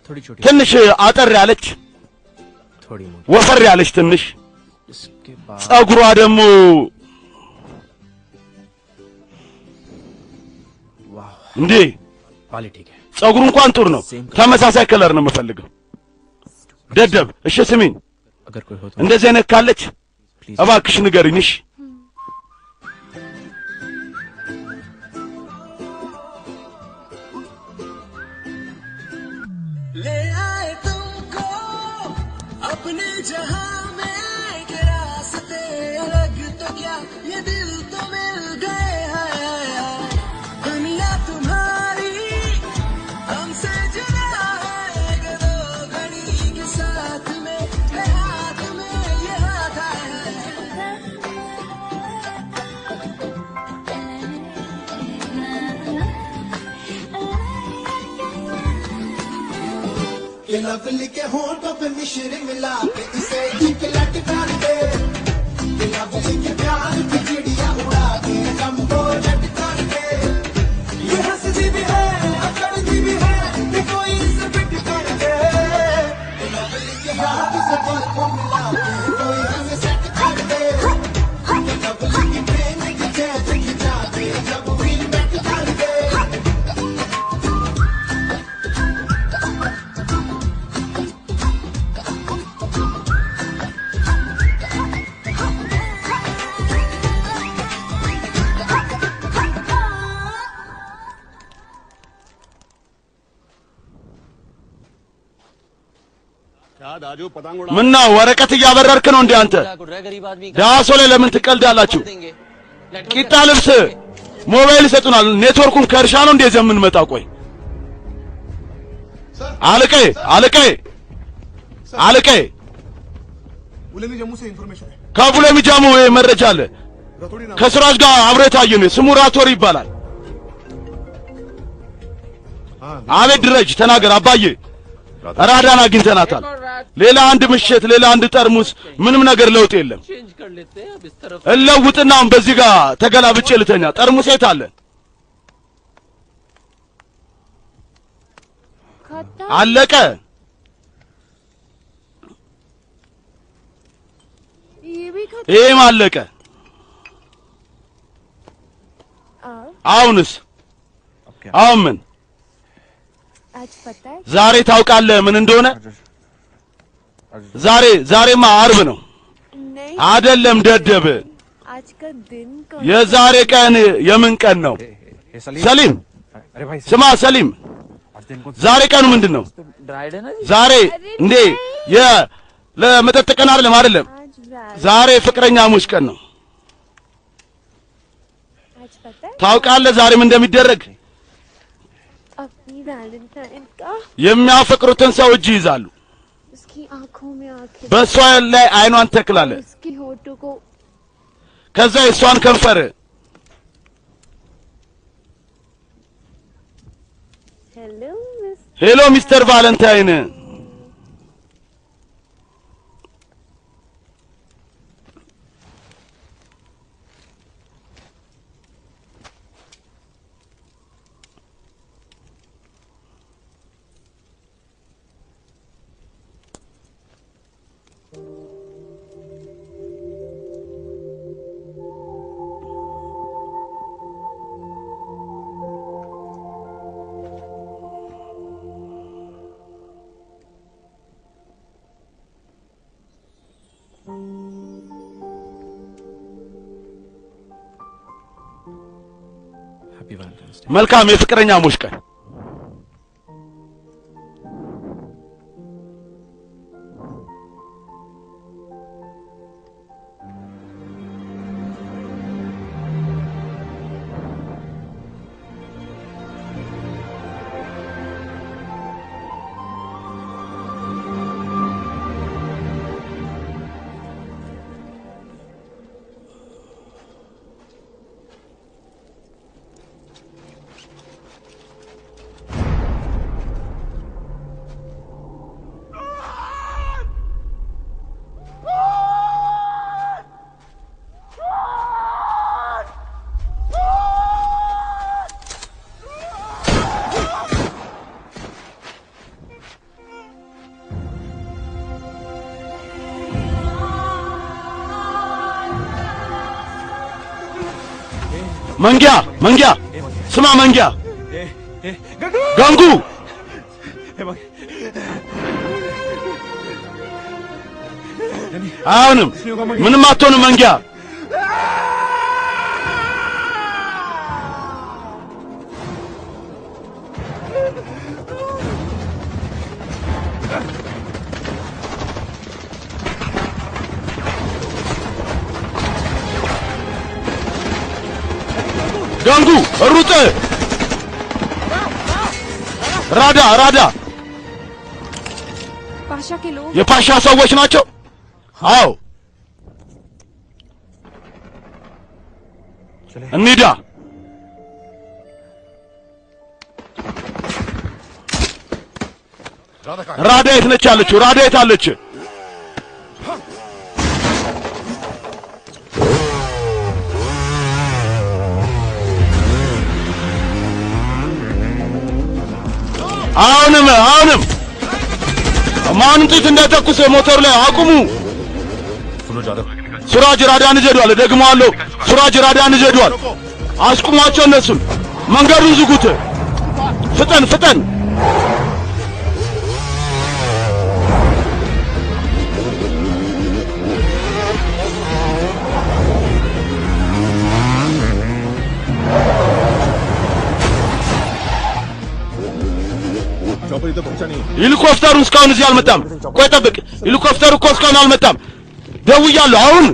थोड़ी छोटी ትንሽ አጠር ያለች थोड़ी मोटी ወፈር ያለች ትንሽ इसके बाद ጸጉሯ ደግሞ वाह እንዴ वाली ठीक है ጸጉሩ እንኳን ጥሩ ነው ተመሳሳይ ከለር ነው የምፈልገው ደደብ እሺ ስሚኝ अगर कोई हो तो እንደዚህ አይነት ካለች እባክሽ ንገሪኝ እሺ ले आए तुमको अपने जहां में के रास्ते अलग तो क्या ये दिल तो मिल गए हैं दुनिया तुम्हारी हमसे जुड़ा है दो घड़ी के साथ में है हाथ में ये हाथ है ये लवली के होंठों पे मिश्री मिला के इसे एक लटका दे ये लवली के प्यार की चिड़िया उड़ा के हमको लटका दे ये हंसती भी है अकड़ती भी है कि कोई इसे पिट कर दे ये लवली के हाथ से दिल को मिला के कोई हमें सेट कर दे ये लवली की प्रेम की चैन खिंचा दे जब दिल बैठ कर दे ምነው ወረቀት እያበረርክ ነው እንዴ አንተ ዳሶ ላይ ለምን ትቀልዳላችሁ ቂጣ ልብስ ሞባይል ይሰጡናል ኔትወርኩን ከርሻ ነው እንዴ ዘምን መጣ ቆይ አለቀ बुलेमी जम्मू से इंफॉर्मेशन है ከቡለሚ ጃሙ መረጃ አለ ከስራጅ ጋር አብረህ ታየነ ስሙ ራቶር ይባላል አቤት ድረጅ ተናገር አባዬ ራዳን አግኝተናታል ሌላ አንድ ምሽት ሌላ አንድ ጠርሙስ ምንም ነገር ለውጥ የለም እለውጥና በዚህ ጋር ተገላብጬ ልተኛ ጠርሙስ የት አለ አለቀ ይሄም አለቀ አሁንስ አሁን ምን आज पता है ዛሬ ታውቃለህ ምን እንደሆነ ዛሬማ አርብ ነው नहीं አይደለም ደደብ आज का दिन የዛሬ ቀን የምን ቀን ነው ሰሊም ስማ ሰሊም ዛሬ ቀኑ ምንድነው ዛሬ እንዴ ለመጠጥ ቀን አይደለም ዛሬ ፍቅረኛሞች ቀን ነው आज पता है ታውቃለህ ዛሬ ምን እንደሚደረግ अपनी वैलेंटाइन का የሚያፈቅሩትን ሰው እጅ ይዛሉ उसकी आंखों में आंखें በሷ ላይ አይኗን ተክላለ उसकी होठों को ከዛ እሷን ከንፈር ሄሎ ሚስተር ቫለንታይን መልካም የፍቅረኛሞች ቀን መንጊያ ስማ መንጊያ ገንጉ አሁንም ምንም አትሆንም መንጊያ ገንጉ ሩጥ ራዳ पाशा के लोग የፓሻ ሰዎች ናቸው አዎ እንሂዳ ራዳ የት ነች ያለችው ራዳ የት አለች አሁንም ማንም ጥይት እንዳይተኩስ ሞተር ላይ አቁሙ ሱራጅ ራዳን ይዘዷል ደግሞአለሁ ሱራጅ ራዳን ይዘዷል አስቁሟቸው እነሱን መንገዱን ዝጉት ፍጠን ሄሊኮፕተሩ እስካሁን እዚህ አልመጣም ቆይ ጠብቅ ሄሊኮፕተሩ እኮ እስካሁን አልመጣም ደውያለሁ አሁን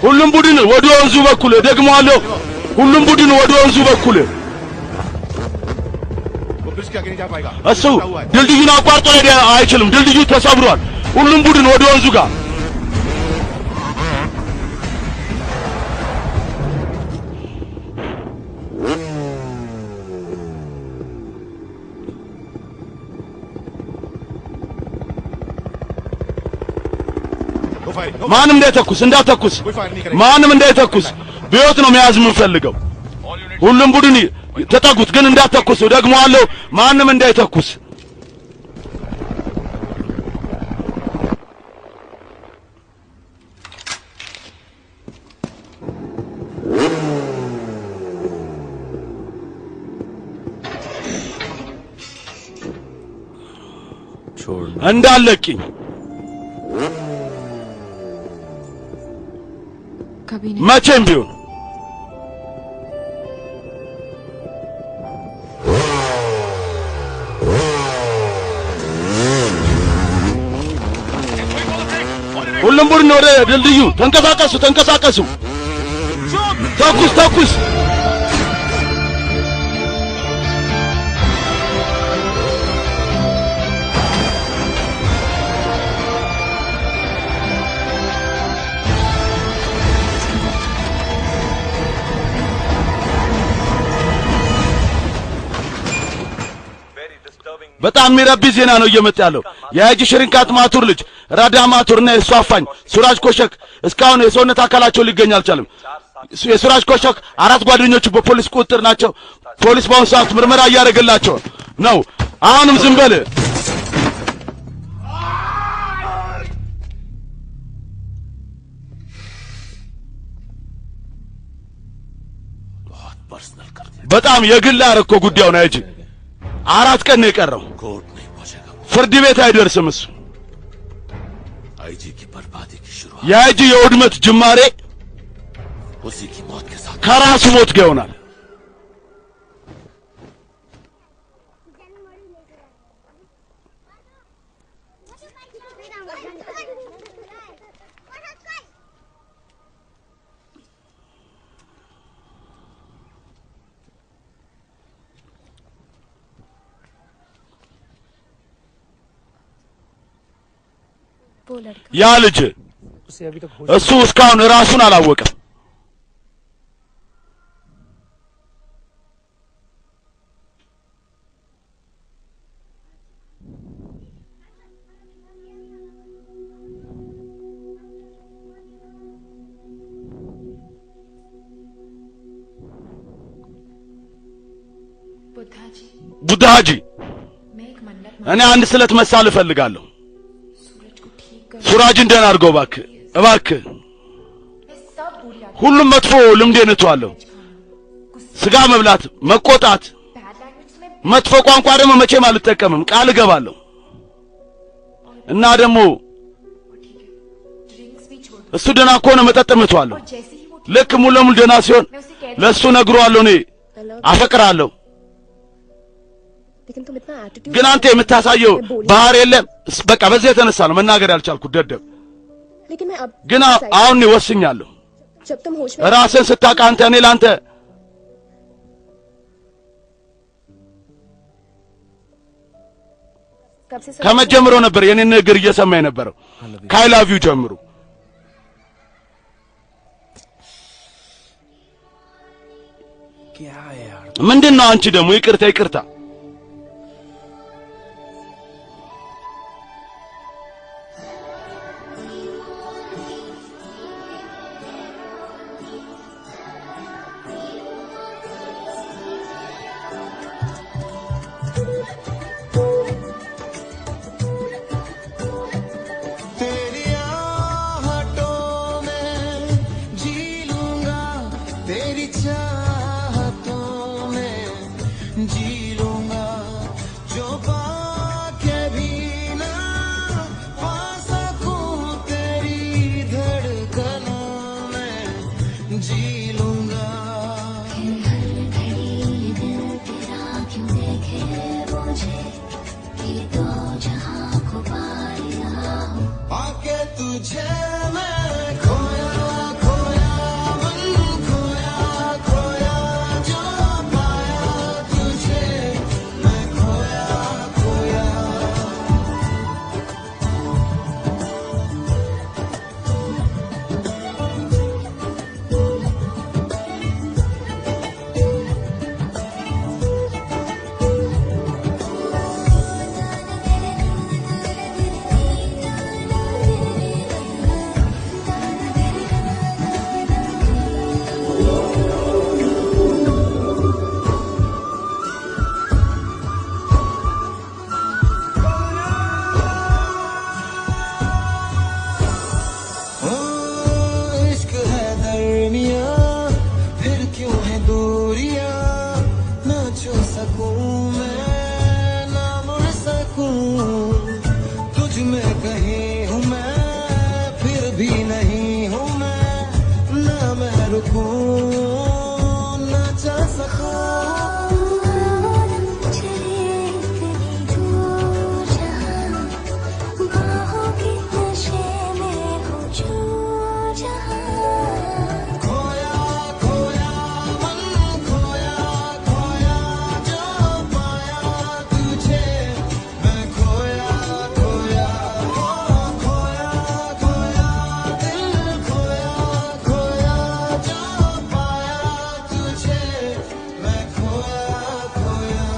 ሁሉም ቡድን ወደ ወንዙ በኩል ደግሞአለሁ ሁሉም ቡድን ወደ ወንዙ በኩል እሱ ድልድዩን አቋርጦ ሄደ አይችልም ድልድዩ ተሰብሯል ሁሉም ቡድን ወደ ወንዙ ጋር ማንም እንዳይተኩስ ማንም እንዳይተኩስ ቢዮት ነው መያዝ የምንፈልገው ሁሉም ቡድን ተጠጉት ግን እንዳትተኩሱ ደግሞአለሁ ማንም እንዳይተኩስ እንዳለቅኝ कभी नहीं መቼም ቢሆን ሁሉም ቡድን ወደ ድልድዩ ተንቀሳቀሱ ተኩስ በጣም የሚረቢ ዜና ነው እየመጣ ያለው የአጂ ሽሪንካት ማቱር ልጅ ራዳ ማቱርና የሷ አፋኝ ሱራጅ ኮሸክ እስካሁን የሰውነት አካላቸው ሊገኝ አልቻለም የሱራጅ ኮሸክ አራት ጓደኞቹ በፖሊስ ቁጥጥር ናቸው ፖሊስ በአሁኑ ሰዓት ምርመራ እያደረገላቸው ነው አሁንም ዝም በል በጣም የግል አረኮ ጉዳዩን አጂ 4 ቀን ነው የቀረው ፍርድ ቤት አይደርስም እሱ የአጂ የውድመት ጅማሬ ከራሱ ሞት ጋር ይሆናል ያ ልጅ እሱ እስካሁን ራሱን አላወቀም बुद्धा जी ቡድሃጂ मैं एक मन्नत እኔ አንድ ስለት መሳል እፈልጋለሁ። सूरज को ठीक कर ሱራጅን ደህና አድርገው እባክህ እባክህ። मैं सब बुरी आदत ሁሉም መጥፎ ልምዴን እተዋለሁ። ስጋ መብላት፣ መቆጣት፣ बैड लैंग्वेज में መጥፎ ቋንቋ ደግሞ መቼም አልጠቀምም፣ ቃል እገባለሁ። እና ደግሞ ठीक है ड्रिंक्स भी छोड़ दो እሱ ደህና ከሆነ መጠጥም እተዋለሁ። और जैसे ही वो ልክ ሙሉ ለሙሉ ደህና ሲሆን मैं उसे कह ለሱ ነግሯለሁ እኔ አፈቅራለሁ። लेकिन तुम इतना एटीट्यूड ግን አንተ የምታሳየው ባህር የለም። በቃ በዚህ የተነሳ ነው መናገር ያልቻልኩት ደደብ። लेकिन मैं अब ግን አሁን ወስኛለሁ። जब तुम होश में ራስን ስታውቅ አንተ እኔ ላንተ कब से ከመጀመሩ ነበር የኔን ንግግር እየሰማ የነበረው ከአይላቪው ጀምሩ። क्या है यार ምንድነው አንቺ ደግሞ ይቅርታ ይቅርታ तेरी आहटों में जी लूंगा, तेरी चाहतों में जी लूंगा, जो पाके भी ना पा सकूं तेरी धड़कनों में जी लूंगा। आके तुझे मैं खोया खोया मन खोया खोया, जो पाया तुझे मैं खोया खोया। ओ, इश्क है दरमिया, फिर क्यों है दूरियां, ना छू सकूं मैं ना मुड़ सकूं, तुझ में कहीं हूँ मैं फिर भी नहीं हूँ मैं, ना मैं रुकूं ना चल सकूं। खोया खोया मन खोया खोया, जो पाया तुझे मैं खोया खोया। खोया खोया दिल खोया खोया, जो पाया तुझे मैं खोया खोया।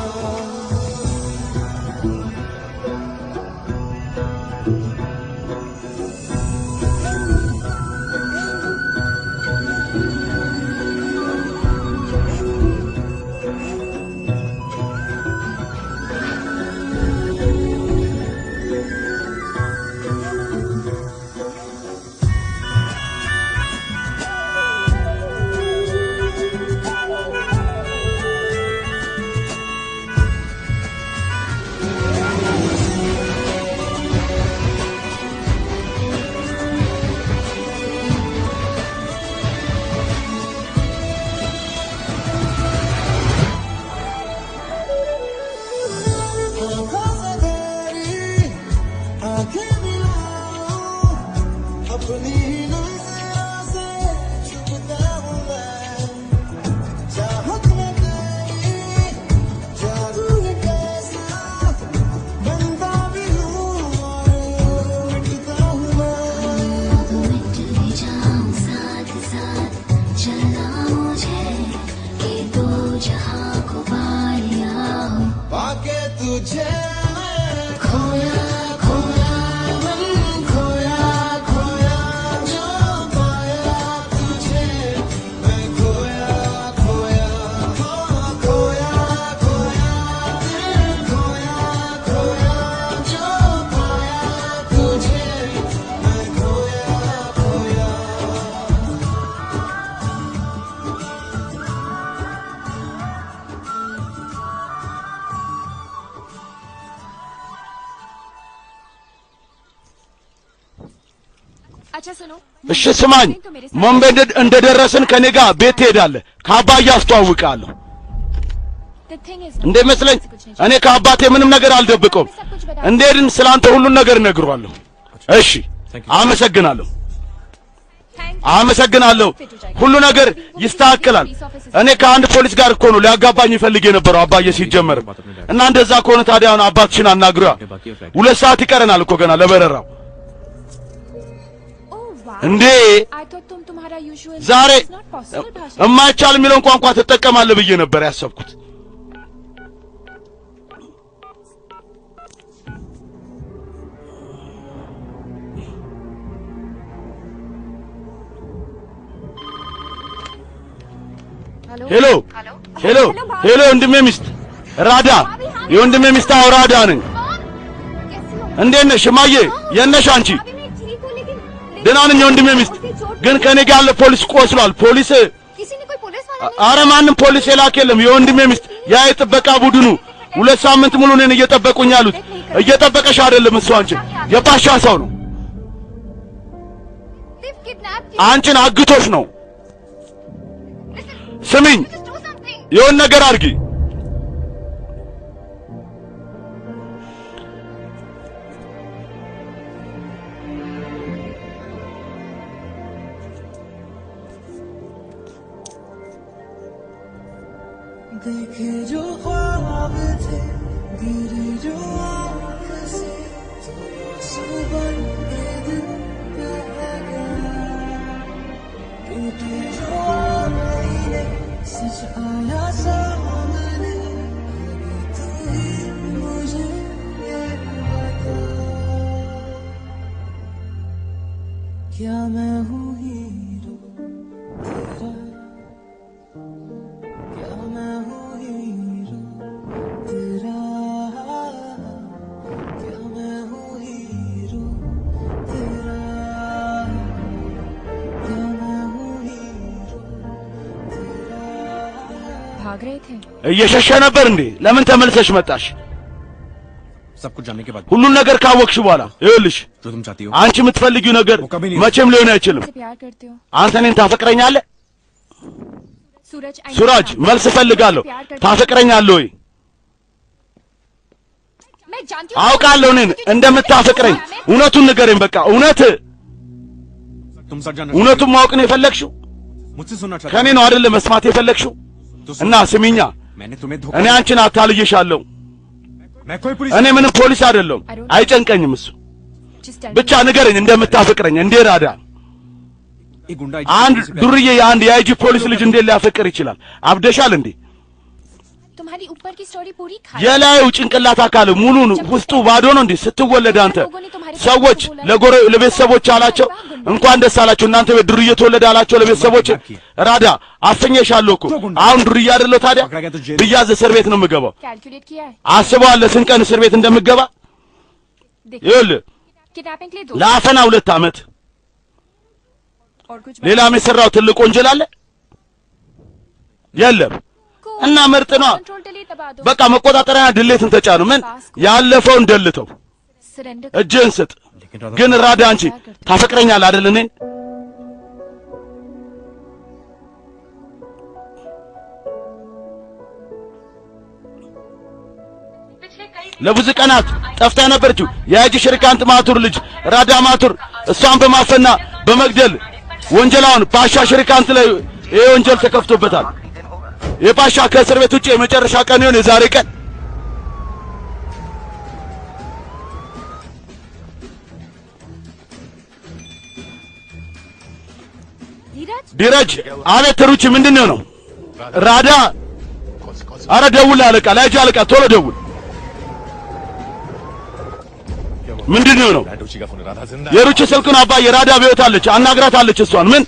आँखों से तेरी आँखें मिलाऊं, अपनी ही नजरों से छुपता हूँ मैं, चाहत में तेरी जादू है कैसा, बनता भी हूँ और मिटता हूँ मैं। पाके तुझे मैं खोया खोया मन खोया खोया, जो पाया तुझे मैं खोया खोया। खोया खोया सुनो እሺ ስማኝ ሞምቤ እንደደረስን ከኔ ጋር ቤት ትሄዳለህ ከአባዬ አስተዋውቃለሁ the thing is እንዴ መስለኝ እኔ ከአባቴ ምንም ነገር አልደብቀውም እንደሄድን ስላንተ ሁሉን ነገር እነግረዋለሁ እሺ አመሰግናለሁ አመሰግናለሁ ሁሉ ነገር ይስተካከላል እኔ ከአንድ ፖሊስ ጋር እኮ ነው ሊያጋባኝ ይፈልግ የነበረው አባዬ ሲጀመር እና እንደዛ ከሆነ ታዲያ አሁን አባትሽን አናግሯ 2 ሰዓት ይቀረናል እኮ ገና ለበረራው እንዴ I thought तुम्हारा usual ዛሬ it's not possible भाषा እማይቻል የሚለውን ቋንቋ ትጠቀማለህ ብዬ ነበር ያሰብኩት ሄሎ ሄሎ ሄሎ ወንድሜ ሚስት ራዳ የወንድሜ ሚስት ራዳ ነኝ እንዴት ነሽ ማዬ የነሽ አንቺ ደህና ነኝ ወንድሜ ሚስት ግን ከኔ ጋር ያለ ፖሊስ ቆስሏል ፖሊስ किसी ने कोई पुलिस वाला አረ ማንም ፖሊስ የላከ የለም የወንድሜ ሚስት ያ የጥበቃ ቡድኑ 2 ሳምንት ሙሉ እኔን እየጠበቁኝ ያሉት እየጠበቀሽ አይደለም እሱ አንቺ የባሻ ሰው ነው they've kidnapped አንቺን አግቶሽ ነው ስሚኝ you do something የሆነ ነገር አድርጊ देखे जो ख्वाब थे गिरे जो आँख से सुबह के दिन पे आ गया टूटे जो आईने सच आया सामने अभी तू ही मुझे ये बता क्या मैं हूँ हीरो तेरा क्या मैं हूँ हीरो तेरा क्या मैं हूँ हीरो तेरा क्या मैं हूँ हीरो तेरा भाग रहे थे እየሸሸ ነበር እንዴ ለምን ተመልሰሽ መጣሽ सब कुछ जानने के बाद ሁሉን ነገር ካወቅሽ በኋላ ይኸውልሽ जो तुम चाहती हो አንቺ የምትፈልጊው ነገር መቼም ሊሆን አይችልም से प्यार करते हो አንተ እኔን ታፈቅረኛለህ सूरज I know ሱራጅ आप መልስ እፈልጋለሁ प्यार करते हो। ታፈቅረኛለህ ወይ मैं जानती हूँ አውቃለሁ እኔን እንደምታፈቅረኝ እውነቱን ንገረኝ በቃ तुम सच जानना እውነቱን ማወቅ ነው የፈለግሽው मुझसे सुनना चाहती ከኔ ነው አይደል መስማት የፈለግሽው እና ስሚኛ मैंने तुम्हें धोखा እኔ አንቺን አታልዬሻለሁ मैं कोई पुलिस እኔ ምንም ፖሊስ አይደለም አይጨንቀኝም እሱ Just tell ብቻ ንገረኝ እንደምታፈቅረኝ እንዴ ራዳ एक गुंडा አንድ ዱርዬ የአንድ የአይጂ ፖሊስ ልጅ እንዴት ሊያፈቅር ይችላል አብደሻል እንዴ me, तुम्हारी ऊपर की स्टोरी पूरी खा የላዩ ጭንቅላት አካል ሙሉን ውስጡ ባዶ ነው እንዴ ስትወለድ አንተ ሰዎች ለቤተሰቦች አላቸው እንኳን ደስ አላችሁ እናንተ ቤት ዱርዬ ተወለደ አላቸው ለቤተሰቦች ራዳ አፈኘሻለሁ እኮ አሁን ዱርዬ አይደለሁ ታዲያ ብያዝ እስር ቤት ነው የምገባው कैलकुलेट किया है አስበዋል ለስንት ቀን እስር ቤት እንደምገባ ይኸውልህ किडनैपिंग के लिए 2 ለአፈና 2 ዓመት और कुछ ሌላም የሰራው ትልቅ ወንጀል አለ የለም እና ምርጥ ነው कंट्रोल डिलीट दबा दो በቃ መቆጣጠሪያ ድሌትን ተጫኑ ምን ያለፈውን ደልተው सरेंडर እጅህን ስጥ ግን ራዳ አንቺ ታፈቅረኛለህ አይደል እኔን ለብዙ ቀናት ጠፍታ የነበረችው የአጂ ሽርካንት ማቱር ልጅ ራዳ ማቱር እሷን በማፈና በመግደል ወንጀላውን ፓሻ ሽርካንት ላይ ይሄ ወንጀል ተከፍቶበታል የፓሻ ከእስር ቤት ውጪ የመጨረሻ ቀን ይሆን የዛሬ ቀን धीरज ዲረጅ አቤት ሩቺ ምንድነው ነው ራዳ አረ ደውል አለቃ ላይጅ አለቃ ቶሎ ደውል ምንድነው ነው የሩቺ ስልኩን አባዬ ራዳ ቤት አለች አናግራታለች እሷን ምን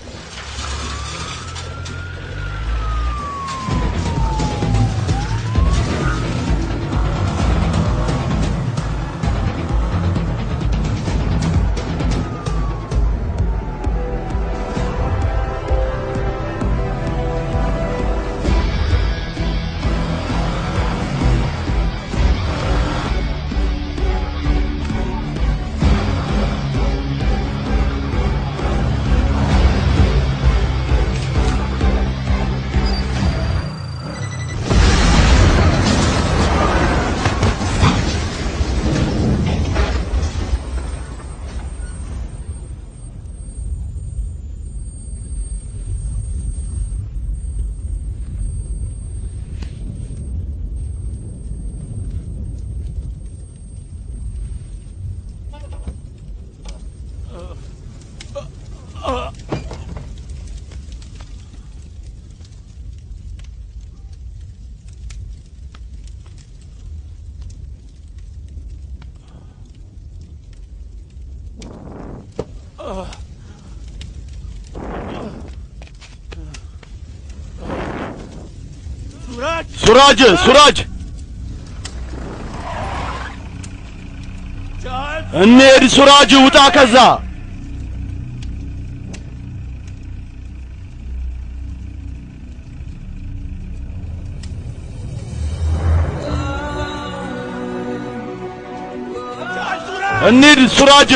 ሱራጅ እንሂድ ሱራጅ ውጣ ከዛ እንሂድ ሱራጅ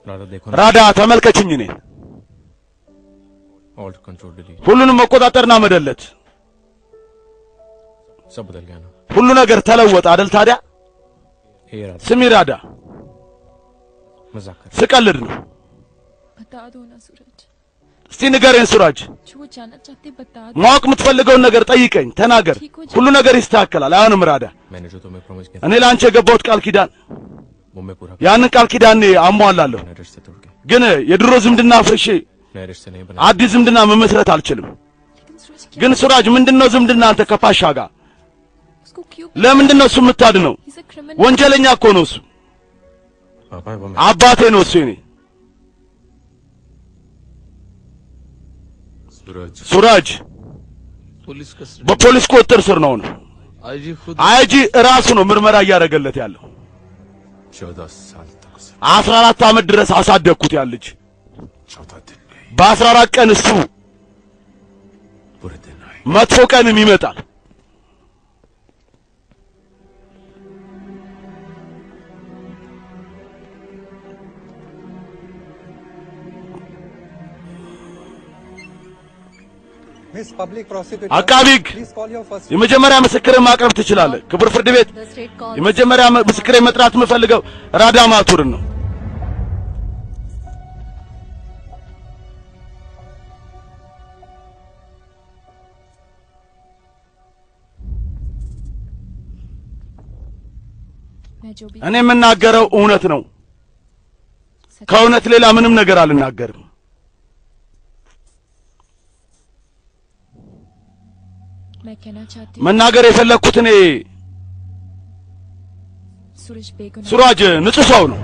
राधा देखो ራዳ ተመልከችኝ እኔ ऑल्ट कंट्रोल डिलीट ሁሉንም መቆጣጠርና መደለት सब बदल गया ना ሁሉ ነገር ተለወጠ አይደል ታዲያ हे राधा ስሚ ራዳ मजाक कर ስቀልድ ነው बता दो ना सूरज እስቲ ንገረኝ ሱራጅ जो वो जानना चाहते बता दो ማወቅ የምትፈልገውን ነገር ጠይቀኝ ተናገር ሁሉ ነገር ይስተካከላል አይሆንም ራዳ मैंने जो तुम्हें प्रॉमिस किया እኔ ላንቺ የገባሁት ቃል ኪዳን वो मैं पूरा ያንን ቃል ኪዳን አሟላለሁ नए रिश्ते तोड़ के ግን የድሮ ዝምድና አፍርሼ नए रिश्ते नहीं बना አዲስ ዝምድና መመስረት አልችልም लेकिन सूरज क्या ግን ሱራጅ ምንድነው ዝምድና አንተ ከፓሻ ጋር उसको क्यों ለምንድነው እሱ የምታድነው He's a criminal ወንጀለኛ እኮ ነው እሱ पापा वो मैं አባቴ ነው እሱ እኔ ሱራጅ पुलिस का በፖሊስ ቁጥጥር ስር ነው ነው आईजी खुद አይጂ ራሱ ነው ምርመራ እያደረገለት ያለው 14 साल तक उसे 14 ዓመት ድረስ አሳደግኩት ያልጅ 14 दिन गए በ14 ቀን እሱ बुरे दिन आए መጥፎ ቀንም ይመጣል Miss Public Prosecutor, አቃቢ ሕግ please call your first. የመጀመሪያ ምስክርን ማቅረብ ትችላለህ ክቡር ፍርድ ቤት The state calls የመጀመሪያ ምስክሬን መጥራት የምፈልገው ራዳ ማቱርን ነው मैं जो भी እኔ የምናገረው እውነት ነው ከእውነት ሌላ ምንም ነገር አልናገርም मैं कहना चाहती हूँ መናገር የፈለኩት እኔ सूरज बेगुनाह ሱራጅ ንጹህ ሰው ነው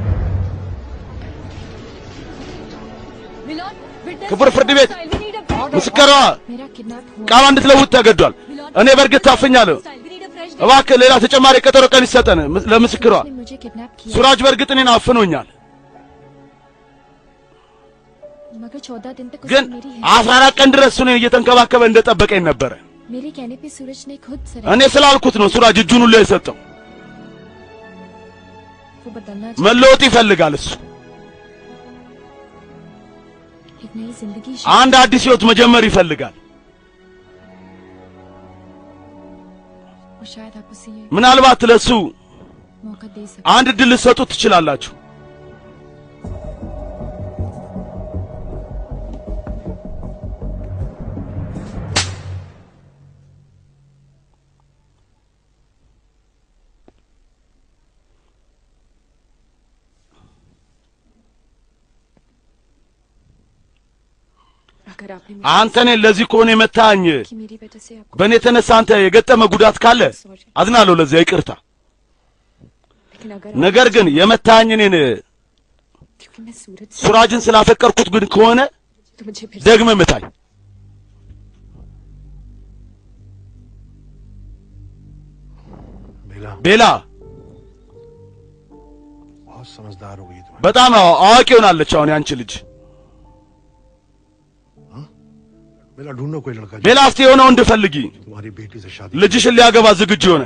ክቡር ፍርድ ቤት ምስክሯ मेरा किडनैप हुआ ቃሏ እንድትለውጥ ተገዷል እኔ በእርግጥ ታፍኛለሁ እባክህ ሌላ ተጨማሪ ቀጠሮ ቀን ይሰጠን ለምስክሯ ने मुझे किडनैप किया ሱራጅ በእርግጥ እኔን አፍኖኛል मगर 14 दिन तक ግን उसने मेरी 14 ቀን ድረስ እኔን እየተንከባከበ እንደጠበቀኝ ነበረ मेरे कहने पे सूरज ने खुद सर እኔ ስላልኩት ነው ሱራጅ እጁን ሁሉ የሰጠው वो बदलना መለወጥ ይፈልጋል እሱ एक नई जिंदगी አንድ አዲስ ህይወት መጀመር ይፈልጋል और शायद आप उसे ये ምናልባት ለሱ मौका दे सकते አንድ እድል ልትሰጡት ትችላላችሁ अगर आपने አንተ እኔን ለዚህ ከሆነ የመታኝ कि मेरी वजह से आपको በእኔ የተነሳ አንተ የገጠመ ጉዳት ካለ አዝናለሁ ለዚያ ይቅርታ लेकिन अगर ነገር ግን የመታኝ እኔን क्योंकि मैं सूरज से ሱራጅን ስላፈቀርኩት ግን ከሆነ तो मुझे फिर ደግመህ ምታኝ ቤላ बहुत समझदार हो गई तुम በጣም አዋቂ ሆናለች አሁን ያንቺ ልጅ बेला ढूंढो कोई लड़का जो ቤላ እስቲ የሆነ ወንድ ፈልጊ तुम्हारी बेटी से शादी ልጅሽን ሊያገባ ዝግጁ ሆነ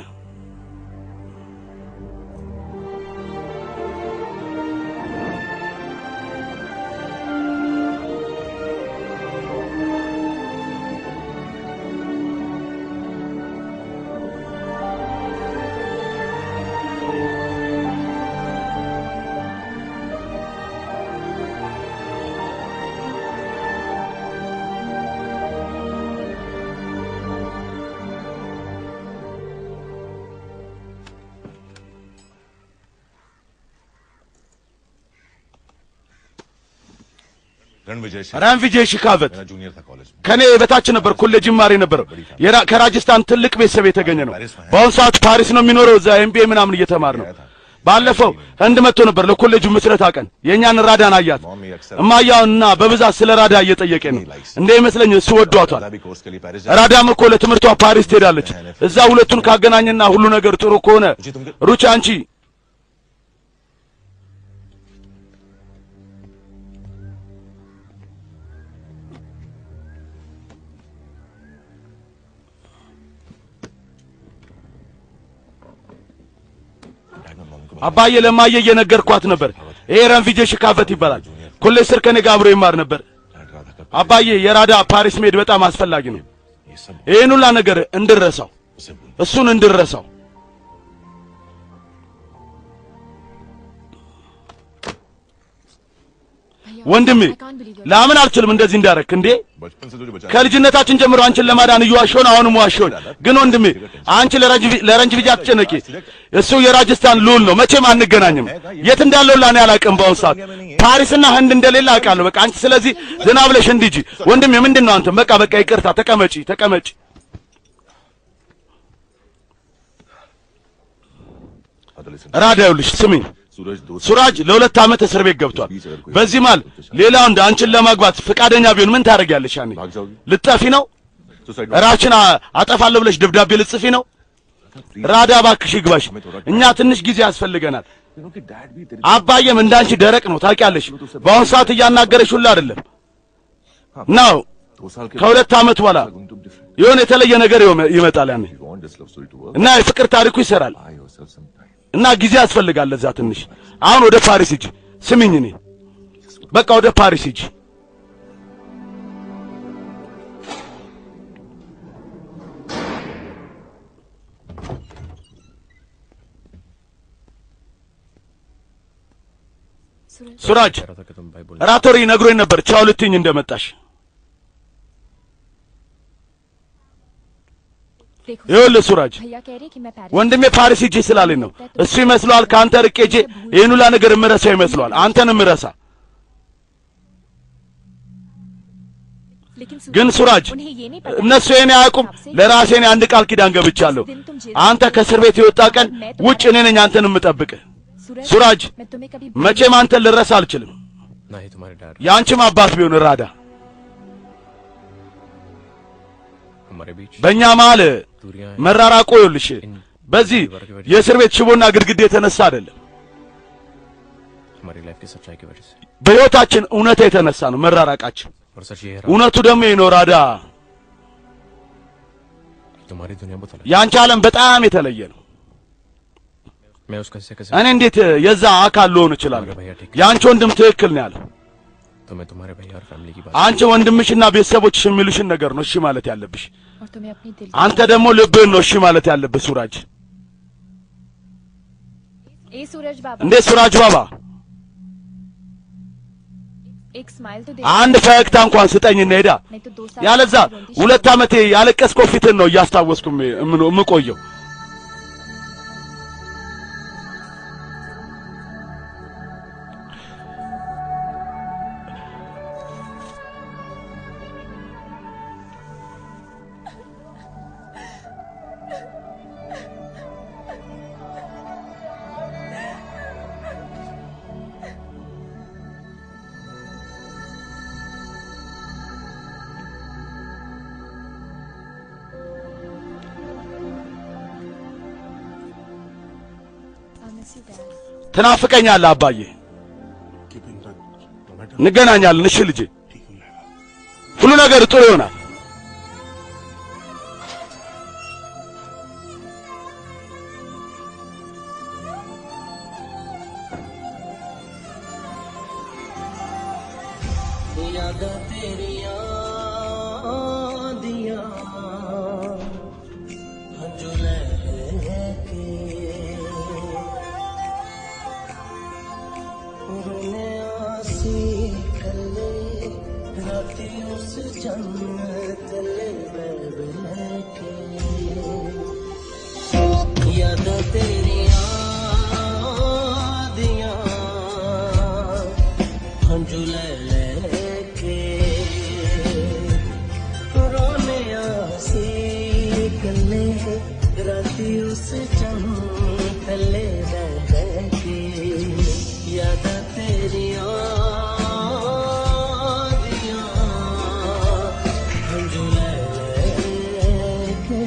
रणविजय शिखावत जूनियर था कॉलेज में ከኔ በታች ነበር ኮሌጅ ማሪ ነበር ከራጅስታን ትልቅ ቤተሰብ የተገኘ ነው በአሁኑ ሰዓት ፓሪስ ነው የሚኖረው እዛ ኤምቢኤ ምናምን እየተማር ነው ባለፈው ህንድ መጥቶ ነበር ለኮሌጁ ምስረታ ቀን የኛን ራዳን አያት እማያውና በብዛት ስለ ራዳ እየጠየቀ ነው እንደ ይመስለኝ እሱ ወዷታል भी कोर्स के लिए पेरिस ራዳም እኮ ለትምህርቷ ፓሪስ ትሄዳለች እዛ ሁለቱን ካገናኘና ሁሉ ነገር ጥሩ ከሆነ ሩቺ አንቺ አባዬ ለማየ እየነገርኳት ነበር ይሄ रणविजय शिखावत ይባላል ኮሌጅ ስር ከኔ ጋር አብሮ ይማር ነበር አባዬ የራዳ ፓሪስ መሄድ በጣም አስፈላጊ ነው ይሄን ሁላ ነገር እንድረሳው እሱን እንድረሳው ወንድሜ ለምን አልችልም እንደዚህ እንዳረክ እንዴ बचपन से तुझे बचा ከልጅነታችን ጀምሮ አንቺን ለማዳን እየዋሸሁን አሁንም ዋሸሁኝ ግን ወንድሜ አንቺ ለረንጅቪጅ አትጨነቂ እሱ የራጅስታን ልዑል ነው መቼም አንገናኝም የት እንዳለው ላኔ አላውቅም በአሁኑ ሰዓት ፓሪስና ህንድ እንደሌለ አውቃለሁ በቃ አንቺ ስለዚህ ዝና ብለሽ እንዲጂ ወንድሜ ምንድነው አንተ በቃ ይቅርታ ተቀመጪ ራዳ ይኸውልሽ ስሚኝ सूरज दो ሱራጅ ለሁለት ዓመት እስር ቤት ገብቷል በዚህ ማል ሌላው እንደ አንቺን ለማግባት ፍቃደኛ ቢሆን ምን ታደርጊያለሽ ያኔ भाग जाओगी ልጠፊ ነው सुसाइड ራችን አጠፋለሁ ብለሽ ደብዳቤ ልጽፊ ነው ራዳ እባክሽ ይግባሽ እኛ ትንሽ ጊዜ ያስፈልገናል क्योंकि डैड भी तेरे አባዬም እንዳንቺ ደረቅ ነው ታውቂያለሽ በአሁን ሰዓት እያናገረሽ ሁሉ አይደለም ነው 2 साल के ከሁለት ዓመት በኋላ तुम डिफरेंट የሆነ የተለየ ነገር ይመጣል ያኔ you want this love story to work እና የፍቅር ታሪኩ ይሰራል buy yourself some time እና ጊዜ ያስፈልጋል ለዛ ትንሽ አሁን ወደ ፓሪስ ሂጂ ስሚኝ እኔ በቃ ወደ ፓሪስ ሂጂ ሱራጅ कह रहा था कि तुम भाई बोल ራቶሪ ነግሮኝ ነበር ቻው ልትይኝ እንደመጣሽ देखो ይኸውልህ ሱራጅ भैया कह रहे कि मैं पेरिस ወንድሜ ፓሪስ ሂጂ ስላለኝ ነው እሱ ይመስለዋል ከአንተ ርቄ ሂጄ ይህን ሁላ ነገር እምረሳው ይመስለዋል አንተንም እረሳ लेकिन ግን ሱራጅ उन्हें ये नहीं पता እነሱ የኔ አያውቁም ለራሴ እኔ አንድ ቃል ኪዳን ገብቻለሁ አንተ ከእስር ቤት የወጣ ቀን ውጭ እኔ ነኝ አንተን የምጠብቅህ ሱራጅ मैं तुम्हें कभी መቼም አንተን ልረሳ አልችልም ना ही तुम्हारे डैड የአንቺም አባት ቢሆን ራዳ हमारे बीच በእኛ መሀል दूरियां हैं መራራቁ ይኸውልሽ በዚህ የእስር ቤት ሽቦና ግድግዳ የተነሳ አይደለም हमारी लाइफ की सच्चाई की वजह से በሕይወታችን እውነታ የተነሳ ነው መራራቃችን और सच ये है እውነቱ ደግሞ ይኖ ራዳ कि तुम्हारी दुनिया बहुत अलग የአንቺ ዓለም በጣም የተለየ ነው है। मैं उसका हिस्से कैसे እኔ እንዴት የዛ አካል ልሆን እችላለሁ የአንቺ ወንድም ትክክል ነው ያለው तो मैं तुम्हारे भैया और फैमिली की बात አንቺ ወንድምሽና ቤተሰቦችሽ የሚሉሽን ነገር ነው እሺ ማለት ያለብሽ और तुम्हें अपनी दिल አንተ ደግሞ ልብህን ነው እሺ ማለት ያለብህ ሱራጅ ए सूरज बाबा እንዴ ሱራጅ ባባ एक स्माइल तो दे አንድ ፈገግታ እንኳን ስጠኝና ሄዳ नहीं तो 2 साल ያለዛ ሁለት ዓመቴ ያለቀስከው ፊትን ነው እያስታወስኩ የምቆየው miss you, Dad. ትናፍቀኛለህ አባዬ። keeping that tomato እንገናኛለን። እሺ ልጄ፣ ठीक हो जाएगा। ሁሉ ነገር ጥሩ ይሆናል። यादां तेरियां दियां हंजू लेके रोने आसी कले राती उस जन्नत ले बैब लेके यादां तेरियां दियां हंजू ले राती उस चंद तले बैठे यादां तेरियां दियां हंजू लेके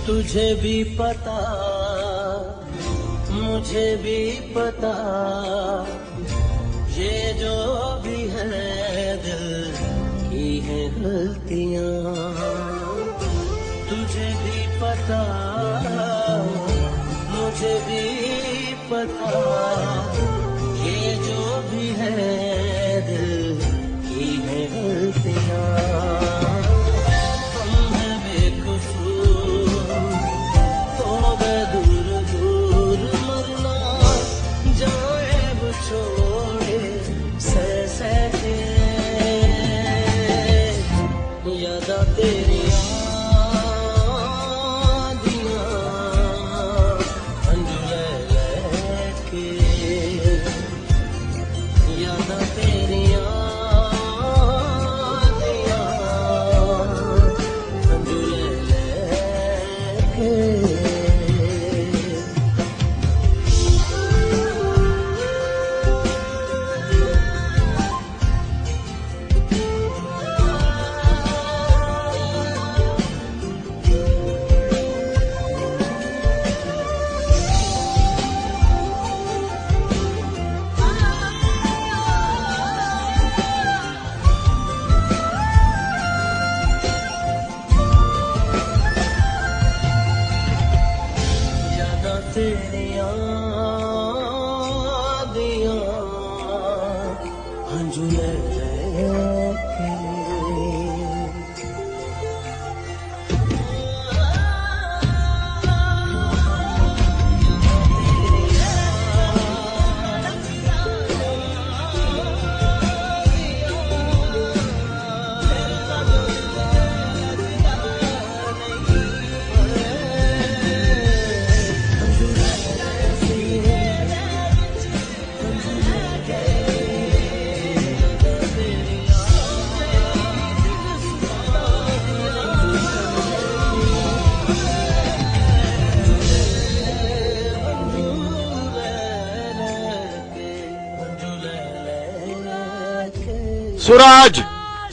तुझे भी पता मुझे भी पता ये जो भी है दिल की है गलतियां तुझे भी पता मुझे भी पता ये जो भी है दिल की है गलतियां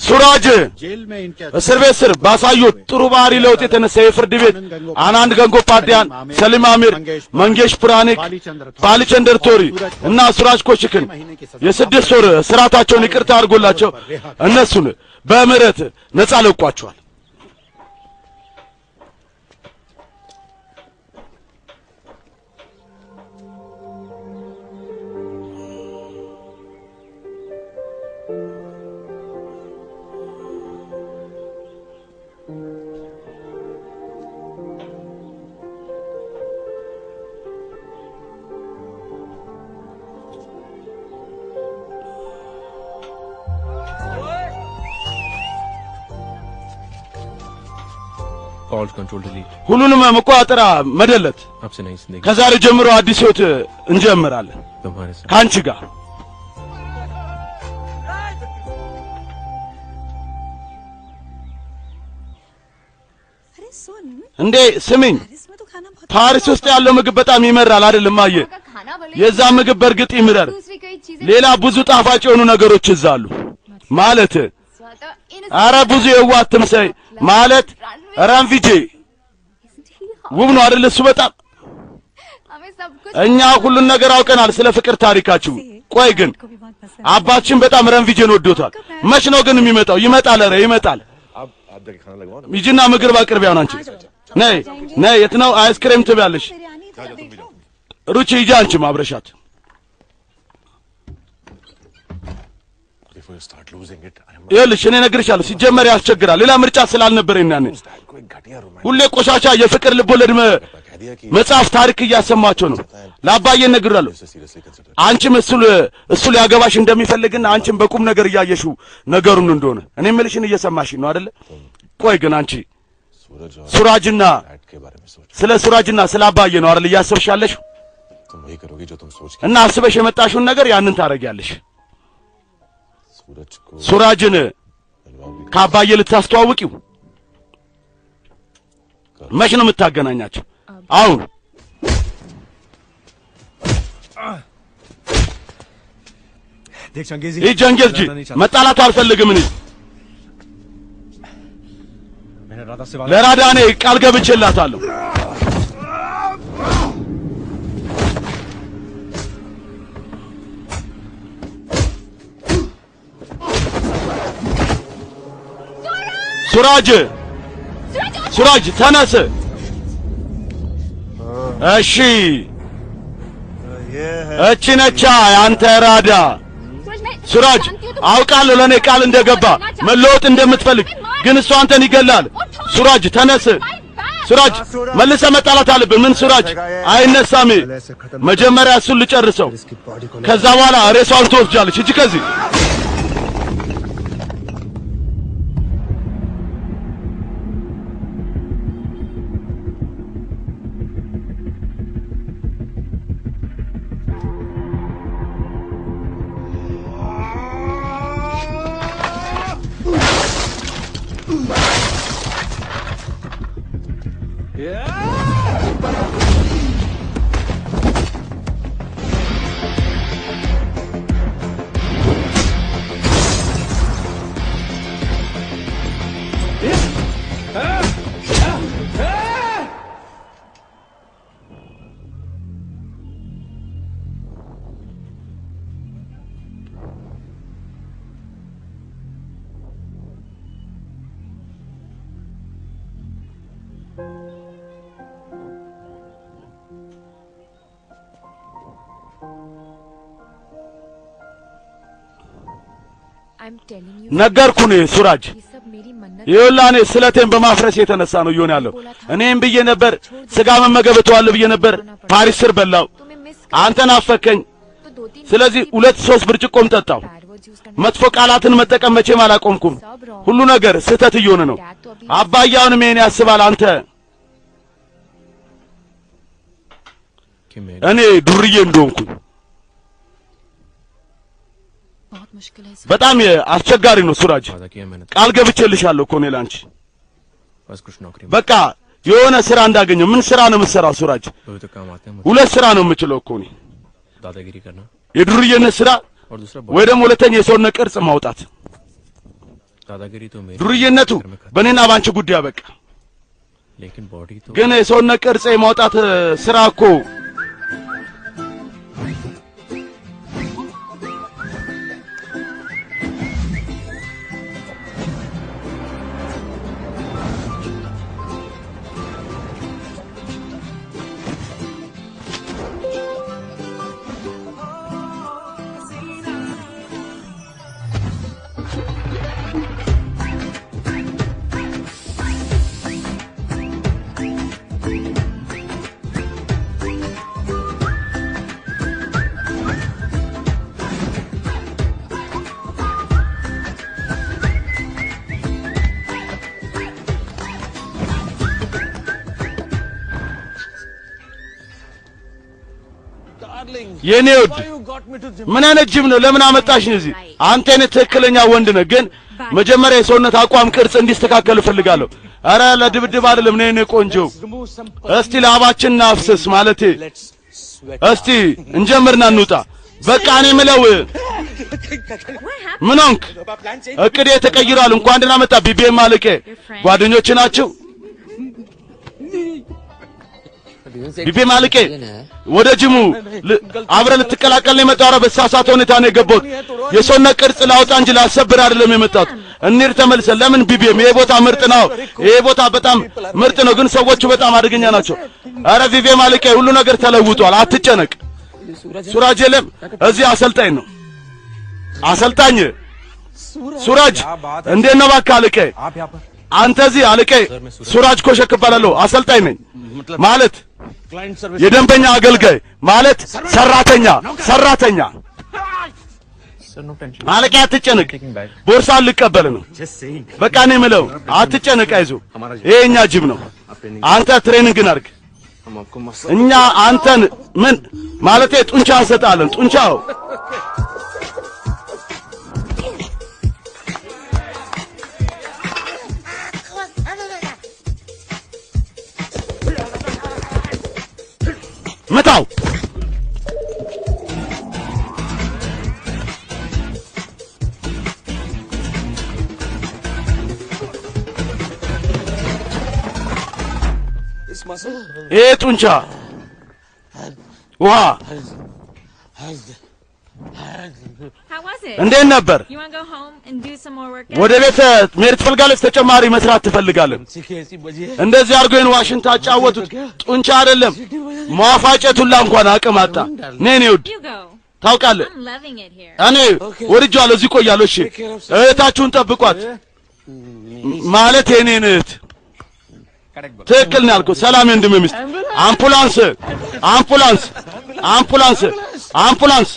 ሱራጅ እስር ቤት ስር ባሳዩት ጥሩ ባህሪ ለውጥ የተነሳ የፍርድ ቤት አናንድ ገንጎ ፓዲያን፣ ሰሊም አሚር፣ መንጌሽ ፑራኒክ፣ ባሊቸንደር ቶሪ እና ሱራጅ ኮሽክን የ6 ወር እስራታቸውን ይቅርታ አድርጎላቸው እነሱን በምህረት ነጻ ለቋቸዋል። Calls control delete. ሁሉንም መቆጣጠሪያ መደለት። अब से नहीं जिंदगी ከዛሬ ጀምሮ አዲስ ህይወት እንጀምራለን तुम्हारे साथ. ካንቺ ጋር። अरे सुन እንዴ ስሚኝ፣ पेरिस में तो खाना बहुत ፓሪስ ውስጥ ያለው ምግብ በጣም ይመራል አይደለም? አየህ፣ खाना भले የዛ ምግብ በእርግጥ ይምራል። दूसरी कई चीजें ሌላ ብዙ ጣፋጭ የሆኑ ነገሮች እዛ አሉ ማለት። स्वाद इन አረ ብዙ የዋት ትምሰይ ማለት ራንቪጄ ውብ ነው አይደል? እሱ በጣም हमें सब कुछ እኛ ሁሉን ነገር አውቀናል ስለ ፍቅር ታሪካችሁ። ቆይ ግን को भी बहुत पसंद አባችን በጣም ራንቪጄን ወዶታል። መች ነው ግን የሚመጣው? ይመጣል። ኧረ ይመጣል። आप जाके खाना लगवाओ ना. ይጂና ምግብ አቅርቢያውን አንቺ ነይ ነይ። የት ነው አይስክሬም ትበያለሽ? बिरयानी जा तुम भी जाओ. ሩቺ ይጂ አንቺ ማብረሻት። Before you start losing it, I am ይኸውልሽ እኔ እነግርሻለሁ፣ ሲጀመር ያስቸግራል። ሌላ ምርጫ ስላልነበረኝ ያኔ dad को एक घटिया रोमांस ሁሌ ቆሻሻ የፍቅር ልቦለድ कह दिया कि መጽሐፍ ታሪክ እያሰማቸው ነው። ለአባዬ እነግራለሁ። इसे सीरियसली कंसीडर. አንቺም እሱ ሊያገባሽ እንደሚፈልግና አንቺም በቁም ነገር እያየሽው ነገሩን እንደሆነ እኔ የምልሽን እየሰማሽ ነው አይደለ? ቆይ ግን አንቺ सूरज और ሱራጅና डैड के बारे में सोच. ስለ ሱራጅና ስለ አባዬ ነው አይደል እያሰብሽ ያለሽ? तुम वही करोगी जो तुम सोच के. እና አስበሽ የመጣሽውን ነገር ያንን ታረጊያለሽ። सूरज को ሱራጅን मिलवाओगी. ከአባዬ ልታስተዋውቂው መች ነው የምታገናኛቸው? አሁን देख चंगेजी ይህ ጀንጌዝ ጂ መጣላት አልፈልግም። እኔ मैंने राधा से ለራዳ እኔ ቃል ገብቼላታለሁ። ሱራጅ ሱራጅ ተነስ። እሺ እቺ ነቻ ያንተ ራዳ። ሱራጅ አውቃለሁ ለኔ ቃል እንደገባ መለወጥ እንደምትፈልግ፣ ግን እሱ አንተን ይገላል። ሱራጅ ተነስ። ሱራጅ መልሰ መጣላት አለብን። ምን ሱራጅ አይነሳም። መጀመሪያ እሱን ልጨርሰው፣ ከዛ በኋላ ሬሳውን ትወስጃለች። እጂ ከዚህ I'm telling you ነገርኩህ ሱራጅ። ये सब मेरी मन्नत ይኸውልህ እኔ ስለቴን በማፍረስ የተነሳ ነው እየሆነ ያለው። እኔም ብዬ ነበር ስጋ መመገብ እተዋለሁ ብዬ ነበር። ፓሪስ ስር በላው፣ तुम्हें मिस አንተን አፈከኝ። तो 2-3 ስለዚህ 2-3 ብርጭቆም ጠጣው። बैड वर्ड्स यूज करना መጥፎ ቃላትን መጠቀም መቼም አላቆምኩም። ሁሉ ነገር ስህተት እየሆነ ነው። አባዬ አሁንም ይሄን ያስባል። አንተ कि मैं እኔ ዱርዬ እንደሆንኩኝ बहुत मुश्किल है በጣम አስቸጋሪ ነው ሱራጅ። वादा किया मैंने ቃል ገብቼልሻለሁ እኮ እኔ ላንቺ बस कुछ नौकरी በቃ የሆነ ስራ እንዳገኘው። ምን ስራ ነው የምትሰራው ሱራጅ? दो तो काम आते हैं मुझे ሁለት ስራ ነው የምችለው እኮ እኔ፣ दादागिरी करना የዱርዬነት ስራ और दूसरा ወይ ደግሞ ሁለተኛ የሰውነት ቅርጽ ማውጣት። दादागिरी तो मेरी ዱርዬነቱ በእኔና ባንቺ ጉዳይ በቃ። लेकिन बॉडी तो ግን የሰውነት ቅርጽ የማውጣት ስራ እኮ የኔ ውድ ምን አይነት ጅብ ነው? ለምን አመጣሽ እዚህ? አንተ እኔ ትክክለኛ ወንድ ነህ፣ ግን መጀመሪያ የሰውነት አቋም ቅርጽ እንዲስተካከል እፈልጋለሁ። አረ ለድብድብ አይደለም ነኝ ቆንጆ። እስቲ ላባችን እናፍስስ ማለቴ። እስቲ እንጀምርና እንውጣ። በቃ እኔ የምለው ምን ሆንክ? እቅዴ ተቀይሯል። እንኳን ደህና መጣ ቢቢኤም ማለቄ። ጓደኞች ናቸው ቢቢኤም ማለቄ። ወደ ጅሙ አብረን ልትቀላቀል ነው የመጣው። ኧረ በተሳሳተ ሁኔታ ነው የገባሁት። የሰውነት ቅርጽ ላውጣ እንጂ ላሰብር አይደለም የመጣሁት። እንሂድ ተመልሰን። ለምን ቢቢኤም? ይሄ ቦታ ምርጥ ነው። ይሄ ቦታ በጣም ምርጥ ነው፣ ግን ሰዎቹ በጣም አደገኛ ናቸው። ኧረ ቢቢኤም ማለቄ ሁሉ ነገር ተለውጧል፣ አትጨነቅ። ሱራጅ የለም እዚህ አሰልጣኝ ነው። አሰልጣኝ ሱራጅ እንዴት ነው? እባክህ አለቄ፣ አንተ እዚህ አለቄ። ሱራጅ ኮሸክ እባላለሁ፣ አሰልጣኝ ነኝ። ማለት የደንበኛ አገልጋይ ማለት ሰራተኛ። አለቄ አትጨነቅ፣ ቦርሳን ልቀበል ነው። በቃ እኔ የምለው አትጨነቅ፣ አይዞህ። ይሄ እኛ ጅብ ነው። አንተ ትሬኒንግን አድርግ። እኛ አንተን ምን ማለቴ ጡንቻ እንሰጣለን። ጡንቻው መታው። ይሄ ጡንቻ ውሃ እንዴት ነበር? ወደ ቤት መሄድ ትፈልጋለህ? ተጨማሪ መስራት ትፈልጋለህ? እንደዚህ አድርጎ ዋሽንት አጫወቱት። ጡንቻ አይደለም ማፋጨቱላ እንኳን አቅም አጣ። ነኝ ውድ ታውቃለህ፣ እኔ ወድጄዋለሁ። እዚህ ቆያለሁ። እሺ እህታችሁን ጠብቋት። ማለት የኔን እህት ትክክል ነው ያልኩት። ሰላም ወንድሜ ሚስት። አምቡላንስ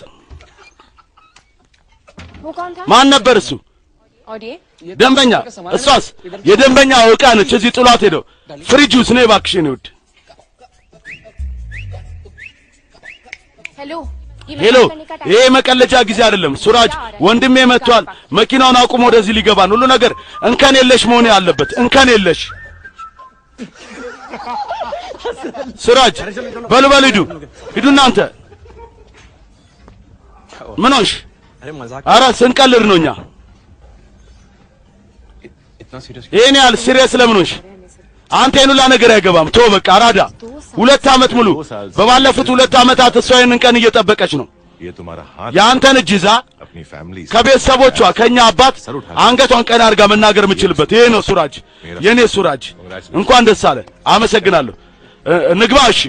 ማን ነበር እሱ? ደንበኛ። እሷስ የደንበኛ ዕቃ ነች። እዚህ ጥሏት ሄደው ፍሪጁስ ነው። እባክሽን ውድ። ሄሎ፣ ይሄ መቀለጃ ጊዜ አይደለም። ሱራጅ ወንድሜ መጥቷል። መኪናውን አቁሞ ወደዚህ ሊገባን። ሁሉ ነገር እንከን የለሽ መሆን ያለበት እንከን የለሽ። ሱራጅ በልበል ሂዱ እናንተ። ምን ሆንሽ? ኧረ ስንቀልድ ነው እኛ። ይሄን ያህል ሲሪየስ ለምን ሆንሽ? አንተ ይሄን ሁላ ነገር አይገባም። ተው በቃ አራዳ። 2 ዓመት ሙሉ በባለፉት 2 ዓመታት እሷ ይሄንን ቀን እየጠበቀች ነው። የአንተን እጅ ይዛ ከቤተሰቦቿ ከኛ አባት አንገቷን ቀና አድርጋ መናገር የምችልበት ይሄ ነው ሱራጅ፣ የኔ ሱራጅ። እንኳን ደስ አለ። አመሰግናለሁ። ንግባ። እሺ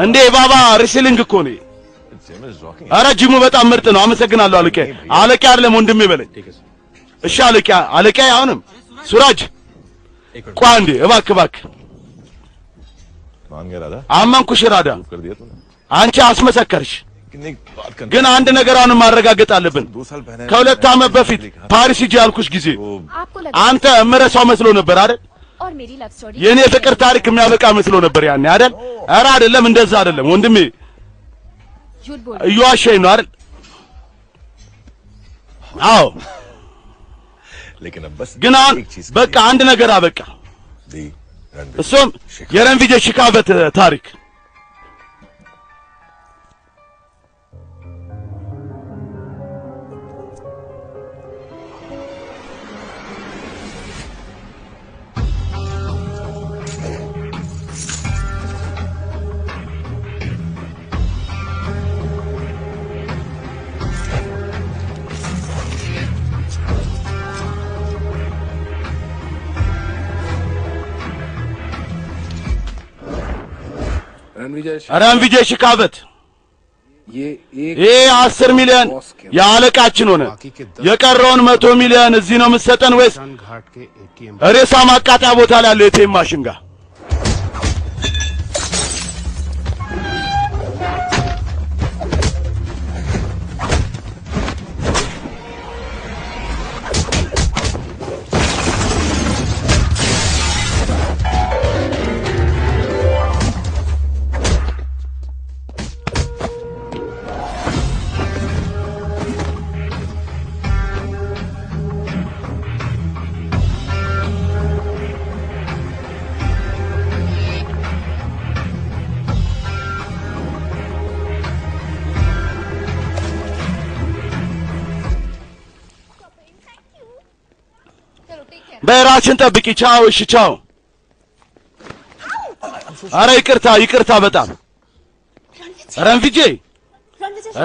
እንዴ ባባ ሪስሊንግ እኮ ነው። ኧረ ጂሙ በጣም ምርጥ ነው። አመሰግናለሁ አለቄ። አለቄ አይደለም ወንድሜ በለኝ። እሺ አለቄ። አሁንም ሱራጅ ቆይ አንዴ እባክህ። አመንኩሽ ራዳ። አንቺ አስመሰከርሽ፣ ግን አንድ ነገር አሁንም ማረጋገጥ አለብን። ከ2 ዓመት በፊት ፓሪስ ሂጅ ያልኩሽ ጊዜ አንተ እምረሳው መስሎ ነበር አይደል? የኔ ፍቅር ታሪክ የሚያበቃ መስሎ ነበር ያኔ አይደል? ኧረ አይደለም፣ እንደዛ አይደለም ወንድሜ፣ እየዋሸኝ ነው አይደል? አዎ፣ ግን አሁን በቃ አንድ ነገር አበቃ። እሱም የረንቪጄ ሽካበት ታሪክ። रणविजय शिकावत ይሄ 10 ሚሊዮን ያለቃችን ሆነ። የቀረውን 100 ሚሊዮን እዚህ ነው የምትሰጠን ወይስ ሬሳ ማቃጠያ ቦታ ላይ ያለው ኤቲኤም ማሽን ጋር? በራችን ጠብቂ። ቻው። እሺ ቻው። አረ ይቅርታ በጣም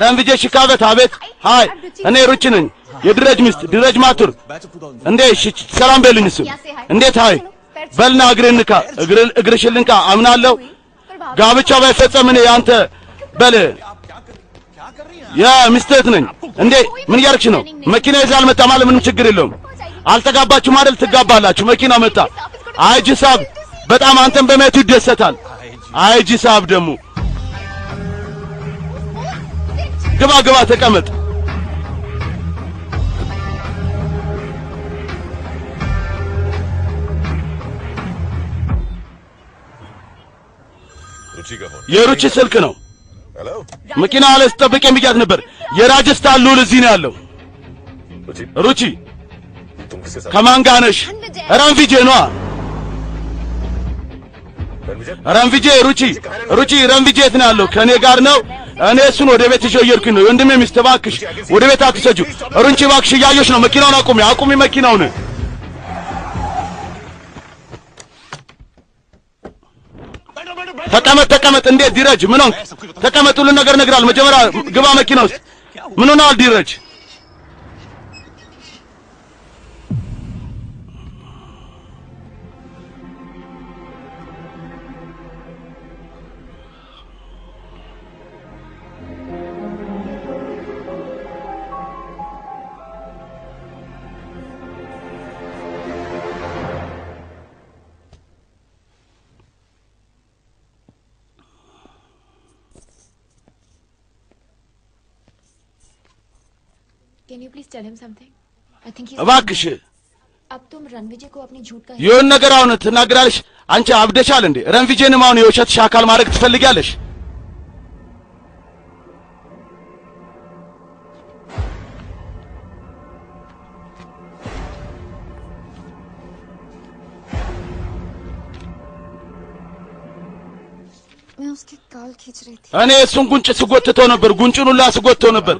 ረንቪጄ ሽካበት። አቤት። ሃይ እኔ ሩቺ ነኝ የድረጅ ሚስት ድረጅ ማቱር። እንዴ ሰላም በልኝ። እሱ እንዴት ሃይ በልና እግርሽን ልንካ። አምናለሁ ጋብቻው ባይፈጸም እኔ ያንተ በል ያ ሚስትህ ነኝ። እንዴ ምን እያደረግሽ ነው? መኪና ይዘህ አልመጣም ማለት ምንም ችግር የለውም። አልተጋባችሁም አይደል? ትጋባላችሁ። መኪና መጣ። አይጂ ሳብ በጣም አንተን በማየቱ ይደሰታል። አይጂ ሳብ ደግሞ ግባ ተቀመጥ። የሩቺ ስልክ ነው። መኪና አለ ስጠብቅ የሚያት ነበር። የራጀስታን ሉል እዚህ ነው ያለው። ሩቺ ከማን ጋር ነሽ? ረንቪጄ ነዋ። ረንቪጄ ሩቺ ረንቪጄ የት ነው ያለው? ከኔ ጋር ነው። እኔ እሱን ወደ ቤት ይዤው እየሄድኩኝ ነው። ወንድሜ ሚስት እባክሽ ወደ ቤት አትሰጂው። ሩቺ እባክሽ እያየሽ ነው። መኪናውን አቁሚ መኪናውን። ተቀመጥ። እንዴት ዲረጅ ምን ሆንክ? ተቀመጥ። ሁሉ ነገር ነግራል። መጀመሪያ ግባ መኪና ውስጥ። ምን ሆነሃል ዲረጅ? Can you please tell him something? I think he's እባክሽ अब तुम रणविजय को अपनी झूठ का የሆነ ነገር አሁን ትናገራለሽ። አንቺ አብደሻል እንዴ? ረንቪጄንም አሁን የውሸትሽ አካል ማድረግ ትፈልጊያለሽ? मैं उसके गाल खींच रही थी। እኔ እሱን ጉንጭ ስጎትተው ነበር። ጉንጩን ሁላ ስጎትተው ነበር።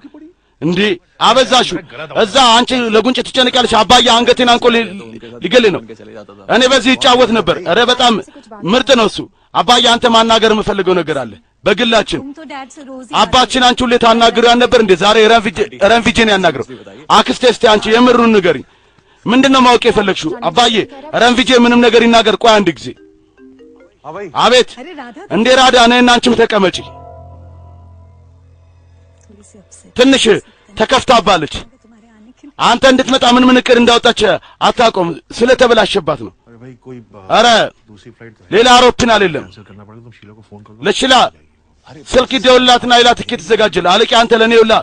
እንዴ አበዛሽው። እዛ አንቺ ለጉንጭ ትጨነቂያለሽ። አባዬ አንገቴን አንቆ ሊገልህ ነው። እኔ በዚህ ይጫወት ነበር። ኧረ በጣም ምርጥ ነው እሱ። አባዬ አንተ ማናገር የምፈልገው ነገር አለ በግላችን። አባችን አንቺ ሁሌ ታናግሪው ነበር እንዴ? ዛሬ ረንቪጄን ያናግረው። አክስቴ እስቲ አንቺ የምሩን ንገሪኝ። ምንድነው ማወቅ የፈለግሽው? አባዬ ረንቪጄ ምንም ነገር ይናገር። ቆይ አንድ ጊዜ። አቤት። እንዴ ራዳ ነህና አንቺም ተቀመጪ። ትንሽ ተከፍታባለች። አንተ እንድትመጣ ምን እቅድ እንዳወጣች አታውቀውም። ስለተበላሸባት ነው። አረ ሌላ አውሮፕላን የለም። ለሽላ ስልክ ይደውልላትና ይላ ትኬት ተዘጋጀለ። አለቂ አንተ ለኔ ይውላ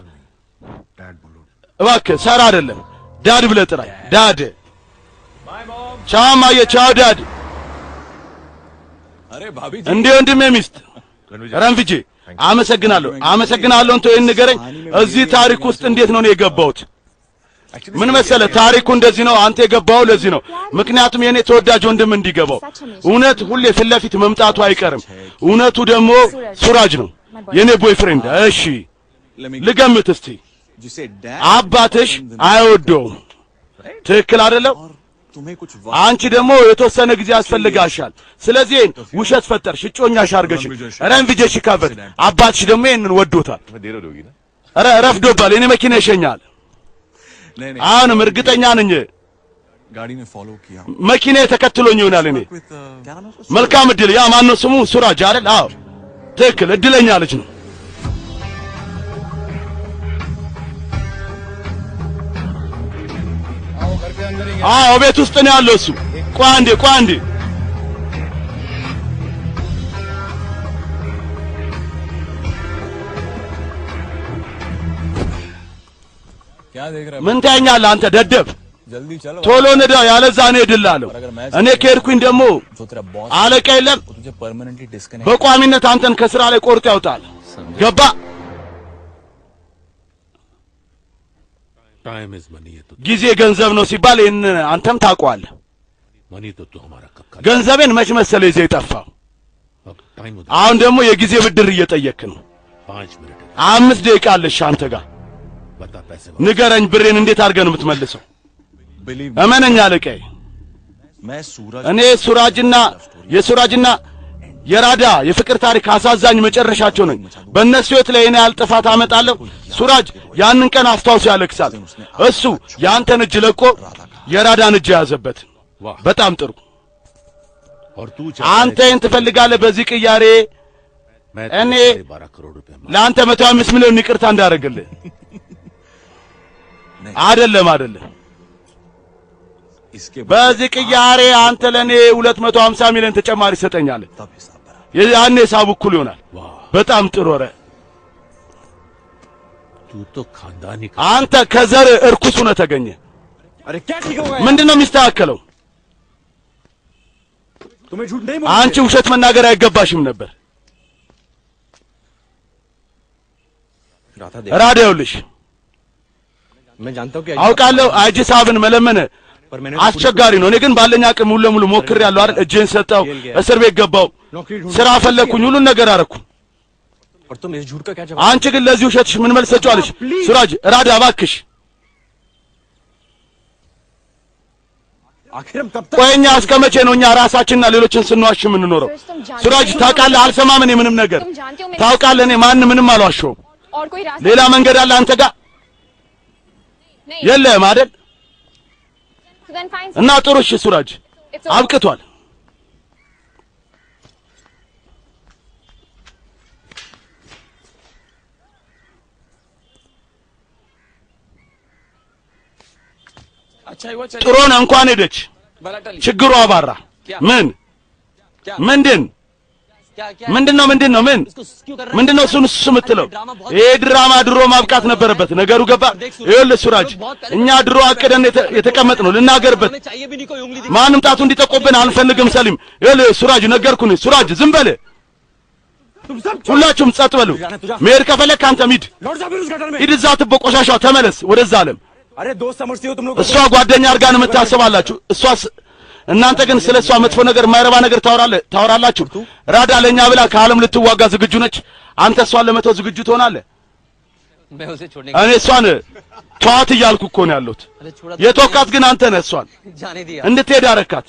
እባክህ። ሳራ አይደለም ዳድ ብለህ ጥራኝ። ዳድ ቻው ማየ። ቻው ዳድ። እንዴ ወንድሜ ሚስት ረንቪጄ አመሰግናለሁ እንተ ይሄን ንገረኝ። እዚህ ታሪክ ውስጥ እንዴት ነው የገባሁት? ምን መሰለ ታሪኩ እንደዚህ ነው። አንተ የገባው ለዚህ ነው። ምክንያቱም የኔ ተወዳጅ ወንድም እንዲገባው። እውነት ሁሌ ፊት ለፊት መምጣቱ አይቀርም። እውነቱ ደግሞ ሱራጅ ነው የኔ ቦይፍሬንድ። እሺ ልገምት እስቲ። አባትሽ አይወደውም። ትክክል አይደለም? አንቺ ደግሞ የተወሰነ ጊዜ ያስፈልጋሻል። ስለዚህ ውሸት ፈጠርሽ፣ እጮኛሽ አድርገሽ ረንቪጄ ሽካበት። አባትሽ ደግሞ ይሄንን ወዶታል። ኧረ ረፍዶባል። የኔ መኪና ይሸኛል። አሁንም እርግጠኛ ነኝ መኪና ተከትሎኝ ይሆናል። እኔ መልካም እድል። ያ ማነው ስሙ? ሱራጅ አይደል? አዎ ትክክል። እድለኛ ልጅ ነው። አዎ ቤት ውስጥ ነው ያለው እሱ። ቆይ አንዴ ምን ታኛለህ አንተ ደደብ? ቶሎ ነዳ፣ ያለዛ ነው እድላለሁ። እኔ ከሄድኩኝ ደግሞ አለቃ የለም። በቋሚነት አንተን ከስራ ላይ ቆርጦ ያውጣል። ገባ? ጊዜ ገንዘብ ነው ሲባል ይሄን አንተም ታውቀዋለህ። ገንዘቤን መች መሰለ ይዘህ የጠፋው? አሁን ደግሞ የጊዜ ብድር እየጠየክ ነው። 5 ደቂቃ አለሽ አንተ ጋር። ንገረኝ ብሬን እንዴት አድርገህ ነው የምትመልሰው? እመነኛ አለቃዬ እኔ የሱራጅና የራዳ የፍቅር ታሪክ አሳዛኝ መጨረሻቸው ነኝ። በእነሱ ሕይወት ላይ እኔ ያልጥፋት አመጣለሁ። ሱራጅ ያንን ቀን አስታውሶ ያለቅሳል። እሱ ያንተን እጅ ለቆ የራዳን እጅ ያዘበት። በጣም ጥሩ። አንተ ይህን ትፈልጋለህ? በዚህ ቅያሬ እኔ ለአንተ 105 ሚሊዮን ይቅርታ እንዳደረግልህ አይደለም። በዚህ ቅያሬ አንተ ለኔ 250 ሚሊዮን ተጨማሪ ሰጠኛለህ። ያኔ ሂሳቡ እኩል ይሆናል። በጣም ጥሩ። ኧረ አንተ ከዘር እርኩስ ሆነህ ተገኘ። ምንድነው የሚስተካከለው? አንቺ ውሸት መናገር አይገባሽም ነበር። ራዳ ይኸውልሽ አውቃለሁ አይጂ ሳብን መለመን አስቸጋሪ ነው። እኔ ግን ባለኝ አቅም ሙሉ ለሙሉ ሞክሬያለሁ አይደል? እጄን ሰጠው፣ እስር ቤት ገባው፣ ስራ ፈለኩኝ፣ ሁሉን ነገር አረኩ። አንቺ ግን ለዚህ ውሸትሽ ምን መልስ ሰጪዋለሽ? ሱራጅ ራዳ እባክሽ ቆይ እኛ እስከ መቼ ነው እኛ ራሳችንና ሌሎችን ስንዋሽ የምንኖረው? ሱራጅ ታውቃለህ፣ አልሰማም እኔ ምንም ነገር። ታውቃለህ እኔ ምንም አልዋሸሁም። ሌላ መንገድ አለ አንተ ጋር የለም አይደል? እና ጥሩ እሺ ሱራጅ አብቅቷል። ጥሩን እንኳን ሄደች፣ ችግሩ አባራ። ምንድነው እሱን እሱ የምትለው? ይሄ ድራማ ድሮ ማብቃት ነበረበት። ነገሩ ገባ። ይኸውልህ ሱራጅ እኛ ድሮ አቅደን የተቀመጥነው ልናገርበት፣ ማንም ጣቱ እንዲጠቆብን አንፈልግም። ሰሊም ይኸውልህ ሱራጅ ነገርኩህ። ሱራጅ ዝም በል፣ ሁላችሁም ጸጥ በሉ። መሄድ ከፈለክ አንተ ሂድ፣ እዛ ትቦ ቆሻሻው ተመለስ ወደዛ ዓለም። እሷ ጓደኛ አድርጋን የምታስባላችሁ እናንተ ግን ስለሷ መጥፎ ነገር የማይረባ ነገር ታወራላችሁ። ራዳ ለኛ ብላ ከዓለም ልትዋጋ ዝግጁ ነች። አንተ እሷን ለመተው ዝግጁ ትሆናለህ? እኔ እሷን ተዋት እያልኩ እኮ ነው ያለሁት። የተወካት ግን አንተ ነህ። እሷን እንድትሄድ አረካት።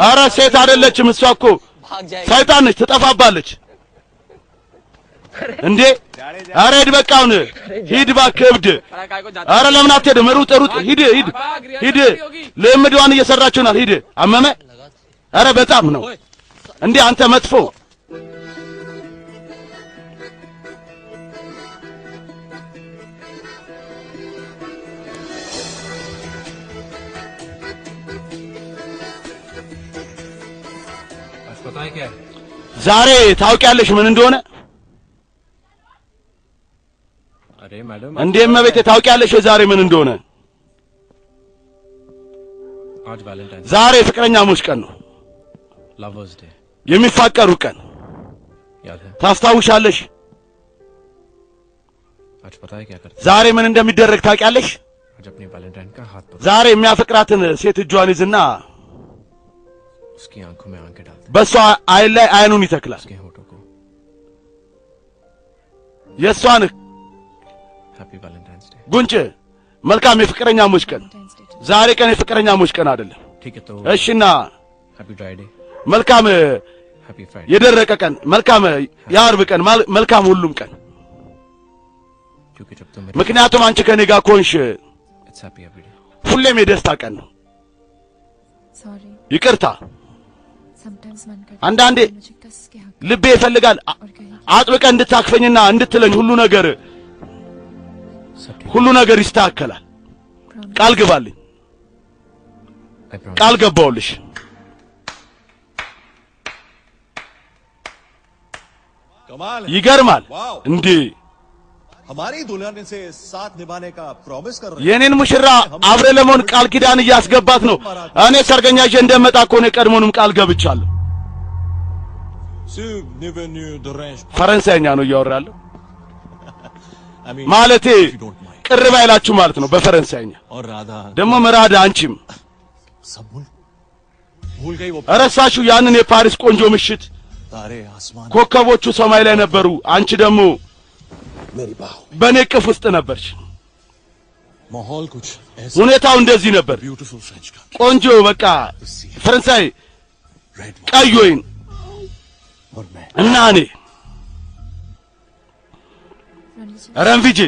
ኧረ ሴት አይደለችም እሷ እኮ ሰይጣን ነች፣ ትጠፋባለች እንዴ! ኧረ ሂድ በቃ አሁን ሂድ እባክህ እብድ። ኧረ ለምን አትሄድም? ሩጥ ሂድ። ልምድዋን እየሰራችሁ ናት። ሂድ። አመመ? ኧረ በጣም ነው እንዴ አንተ መጥፎ። ዛሬ ታውቂያለሽ ምን እንደሆነ? እንዴ እመቤቴ ታውቂያለሽ ዛሬ ምን እንደሆነ? ዛሬ ፍቅረኛሞች ቀን ነው፣ የሚፋቀሩ ቀን። ታስታውሻለሽ? ዛሬ ምን እንደሚደረግ ታውቂያለሽ? ዛሬ የሚያፈቅራትን ሴት እጇን ይዝና በሷ አይን ላይ አይኑን ይተክላል። የሷን ጉንጭ መልካም የፍቅረኛሞች ቀን። ዛሬ ቀን የፍቅረኛሞች ቀን አይደለም። እሺና መልካም የደረቀ ቀን፣ መልካም የአርብ ቀን፣ መልካም ሁሉም ቀን። ምክንያቱም አንቺ ከኔ ጋር ኮንሽ ሁሌም የደስታ ቀን ነው። ይቅርታ አንዳንዴ ልቤ ይፈልጋል አጥብቀ እንድታክፈኝና እንድትለኝ ሁሉ ነገር ይስተካከላል። ቃል ግባልኝ። ቃል ገባውልሽ። ይገርማል እንዴ! हमारी दुल्हन से साथ निभाने का प्रॉमिस कर रही है। የኔን ሙሽራ አብረ ለመሆን ቃል ኪዳን እያስገባት ነው። እኔ ሰርገኛ ይዤ እንደመጣ እኮ ነው ቀድሞንም ቃል ገብቻለሁ። ፈረንሳይኛ ነው እያወራለሁ ማለቴ ቅር ባይላችሁ ማለት ነው በፈረንሳይኛ። ደግሞ መራዳ አንቺም ረሳችሁ ያንን የፓሪስ ቆንጆ ምሽት? ኮከቦቹ ሰማይ ላይ ነበሩ፣ አንቺ ደግሞ በኔ ቅፍ ውስጥ ነበርሽ። माहौल कुछ ऐसा ሁኔታው እንደዚህ ነበር። ब्यूटीफुल फ्रेंच का ቆንጆ በቃ ፈረንሳይ रेड ቀይ ወይን और मैं እና እኔ ረንቪጂ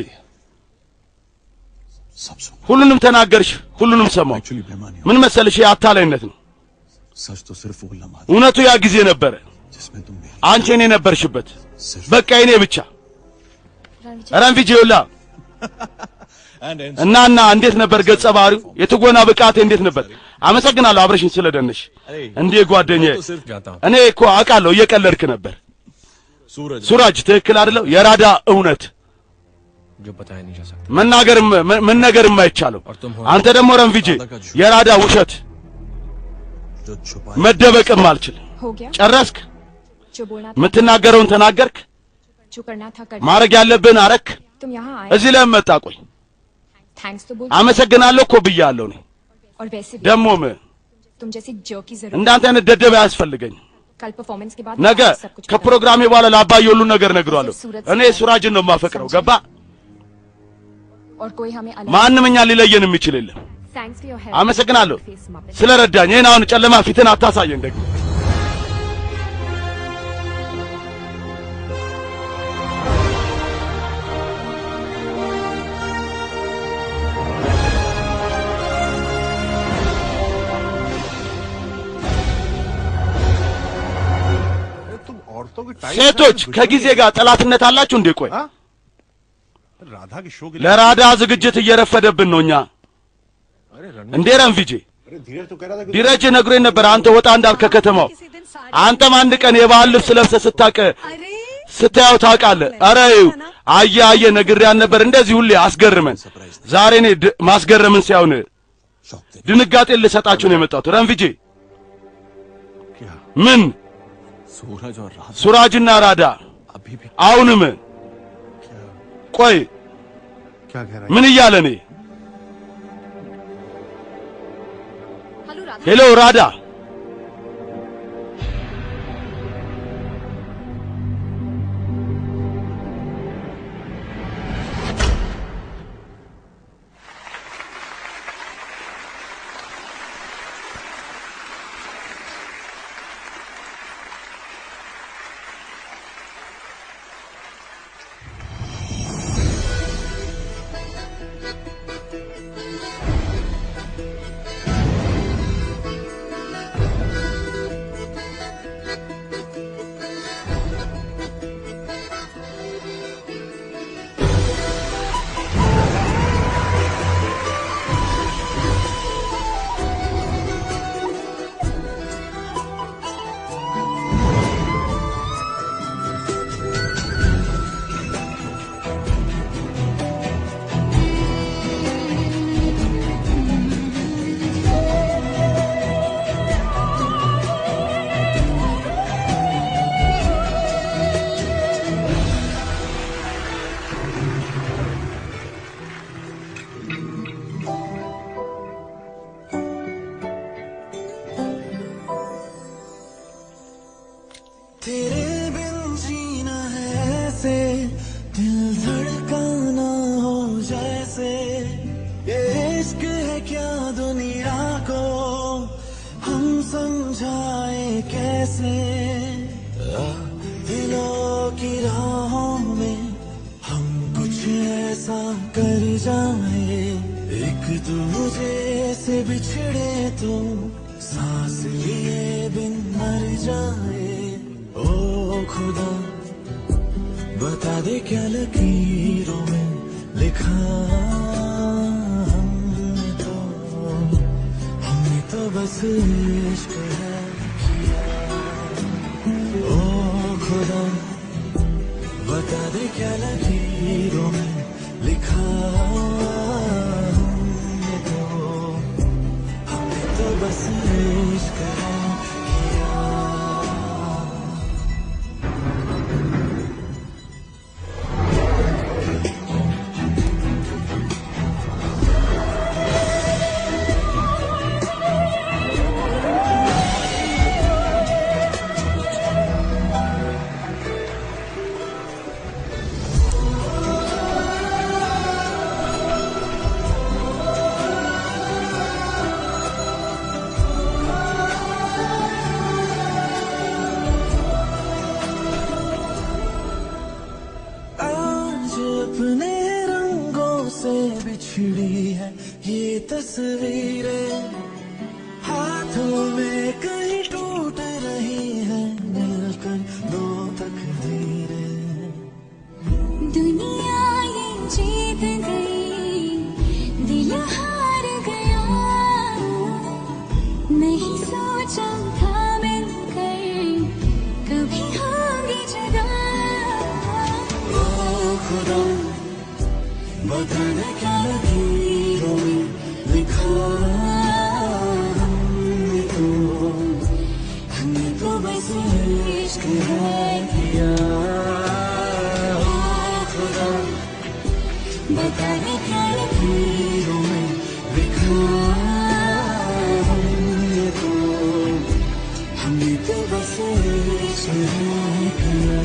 सब सुन ሁሉንም ተናገርሽ፣ ሁሉንም ሰማሁ። एक्चुअली बेमानी ምን መሰልሽ አታላይነት ነው። सच तो सिर्फ वो लम्हा था እውነቱ ያ ጊዜ ነበረ जिसमें तुम मेरी አንቺ እኔ ነበርሽበት። सिर्फ በቃ እኔ ብቻ ረንቪጂ ይውላ एंड እናና እንዴት ነበር ገጸ ባህሪው? የትወና ብቃቴ እንዴት ነበር? አመሰግናለሁ አብረሽኝ ስለደነሽ። እንዴ ጓደኛዬ፣ जानता हूँ እኔ እኮ አውቃለሁ እየቀለድክ ነበር። सूरज ሱራጅ ትክክል አይደለም? የራዳ እውነት जो बताया नहीं जा सकता መናገርም አይቻልም። አንተ ደግሞ ረንቪጂ የራዳ ውሸት जो छुपा መደበቅም አልችል። हो गया ጨረስክ? जो बोलना था የምትናገረውን ተናገርክ? जो करना था कर ማድረግ ያለብህን አረክ? तुम यहाँ आए እዚህ ለምን መጣ? ቆይ थैंक्स तो बोल አመሰግናለሁ እኮ ብያለሁ እኔ። और वैसे भी ደግሞም तुम जैसी जो की जरूरत እንዳንተ አይነት ደደብ አያስፈልገኝ። कल परफॉर्मेंस के बाद ነገ सब कुछ ከፕሮግራሜ በኋላ ለአባዬ ሁሉ ነገር ነግሯለሁ። እኔ ሱራጅን ነው የማፈቅረው። ገባ? और कोई हमें अलग ማንም እኛ ሊለየን የሚችል የለም። थैंक्स फॉर योर हेल्प አመሰግናለሁ ስለረዳኝ። ይሄን አሁን ጨለማ ፊትን አታሳየን ደግሞ። तुम औरतों की टाइम ሴቶች ከጊዜ ጋር ጠላትነት አላችሁ እንዴ? ቆይ राधा के शो के ለራዳ ዝግጅት እየረፈደብን ነው እኛ። እንዴ ረንቪጂ अरे धीरज तो कह रहा था कि ዲረጅ ነግሮኝ ነበር አንተ ወጣ እንዳልክ ከከተማው። አንተም አንድ ቀን የባህል ልብስ ለብሰህ ስታየው ታውቃለህ። ኧረ ይኸው አየህ ነግሬያን ነበር። እንደዚህ ሁሌ አስገርመን። ዛሬ እኔ ማስገረምን ሳይሆን शौक थे ድንጋጤን ልሰጣችሁ ነው የመጣሁት። ረንቪጂ क्या ምን सूरज और राधा ሱራጅና ራዳ अभी भी አሁንም ቆይ क्या कह रहा ምን እያለ ነው? ሄሎ ራዳ तेरे बिन जीना है ऐसे दिल धड़काना हो जैसे ये इश्क है क्या दुनिया को हम समझाए कैसे दिलों की राहों में हम कुछ ऐसा कर जाए एक दूजे से बिछड़े तो सांस लिए बिन मर जाए ओ खुदा बता दे क्या लकीरों में लिखा हमने तो बस इश्क है किया ओ खुदा बता दे क्या लकीरों में लिखा हमने तो बस इश्क है किया तस्वीरें हाथों में कहीं टूट रही हैं मिलकर दो तकदीरें दुनिया ये जीत गई दिल हार गया नहीं सोचा था मिलकर कभी होंगे जुदा ओ खुदा बदन क्या लकीरों में लिखा हमने तो बस इश्क है किया खुदा बदन क्या लकीरों में लिखा हमने तो बस इश्क है किया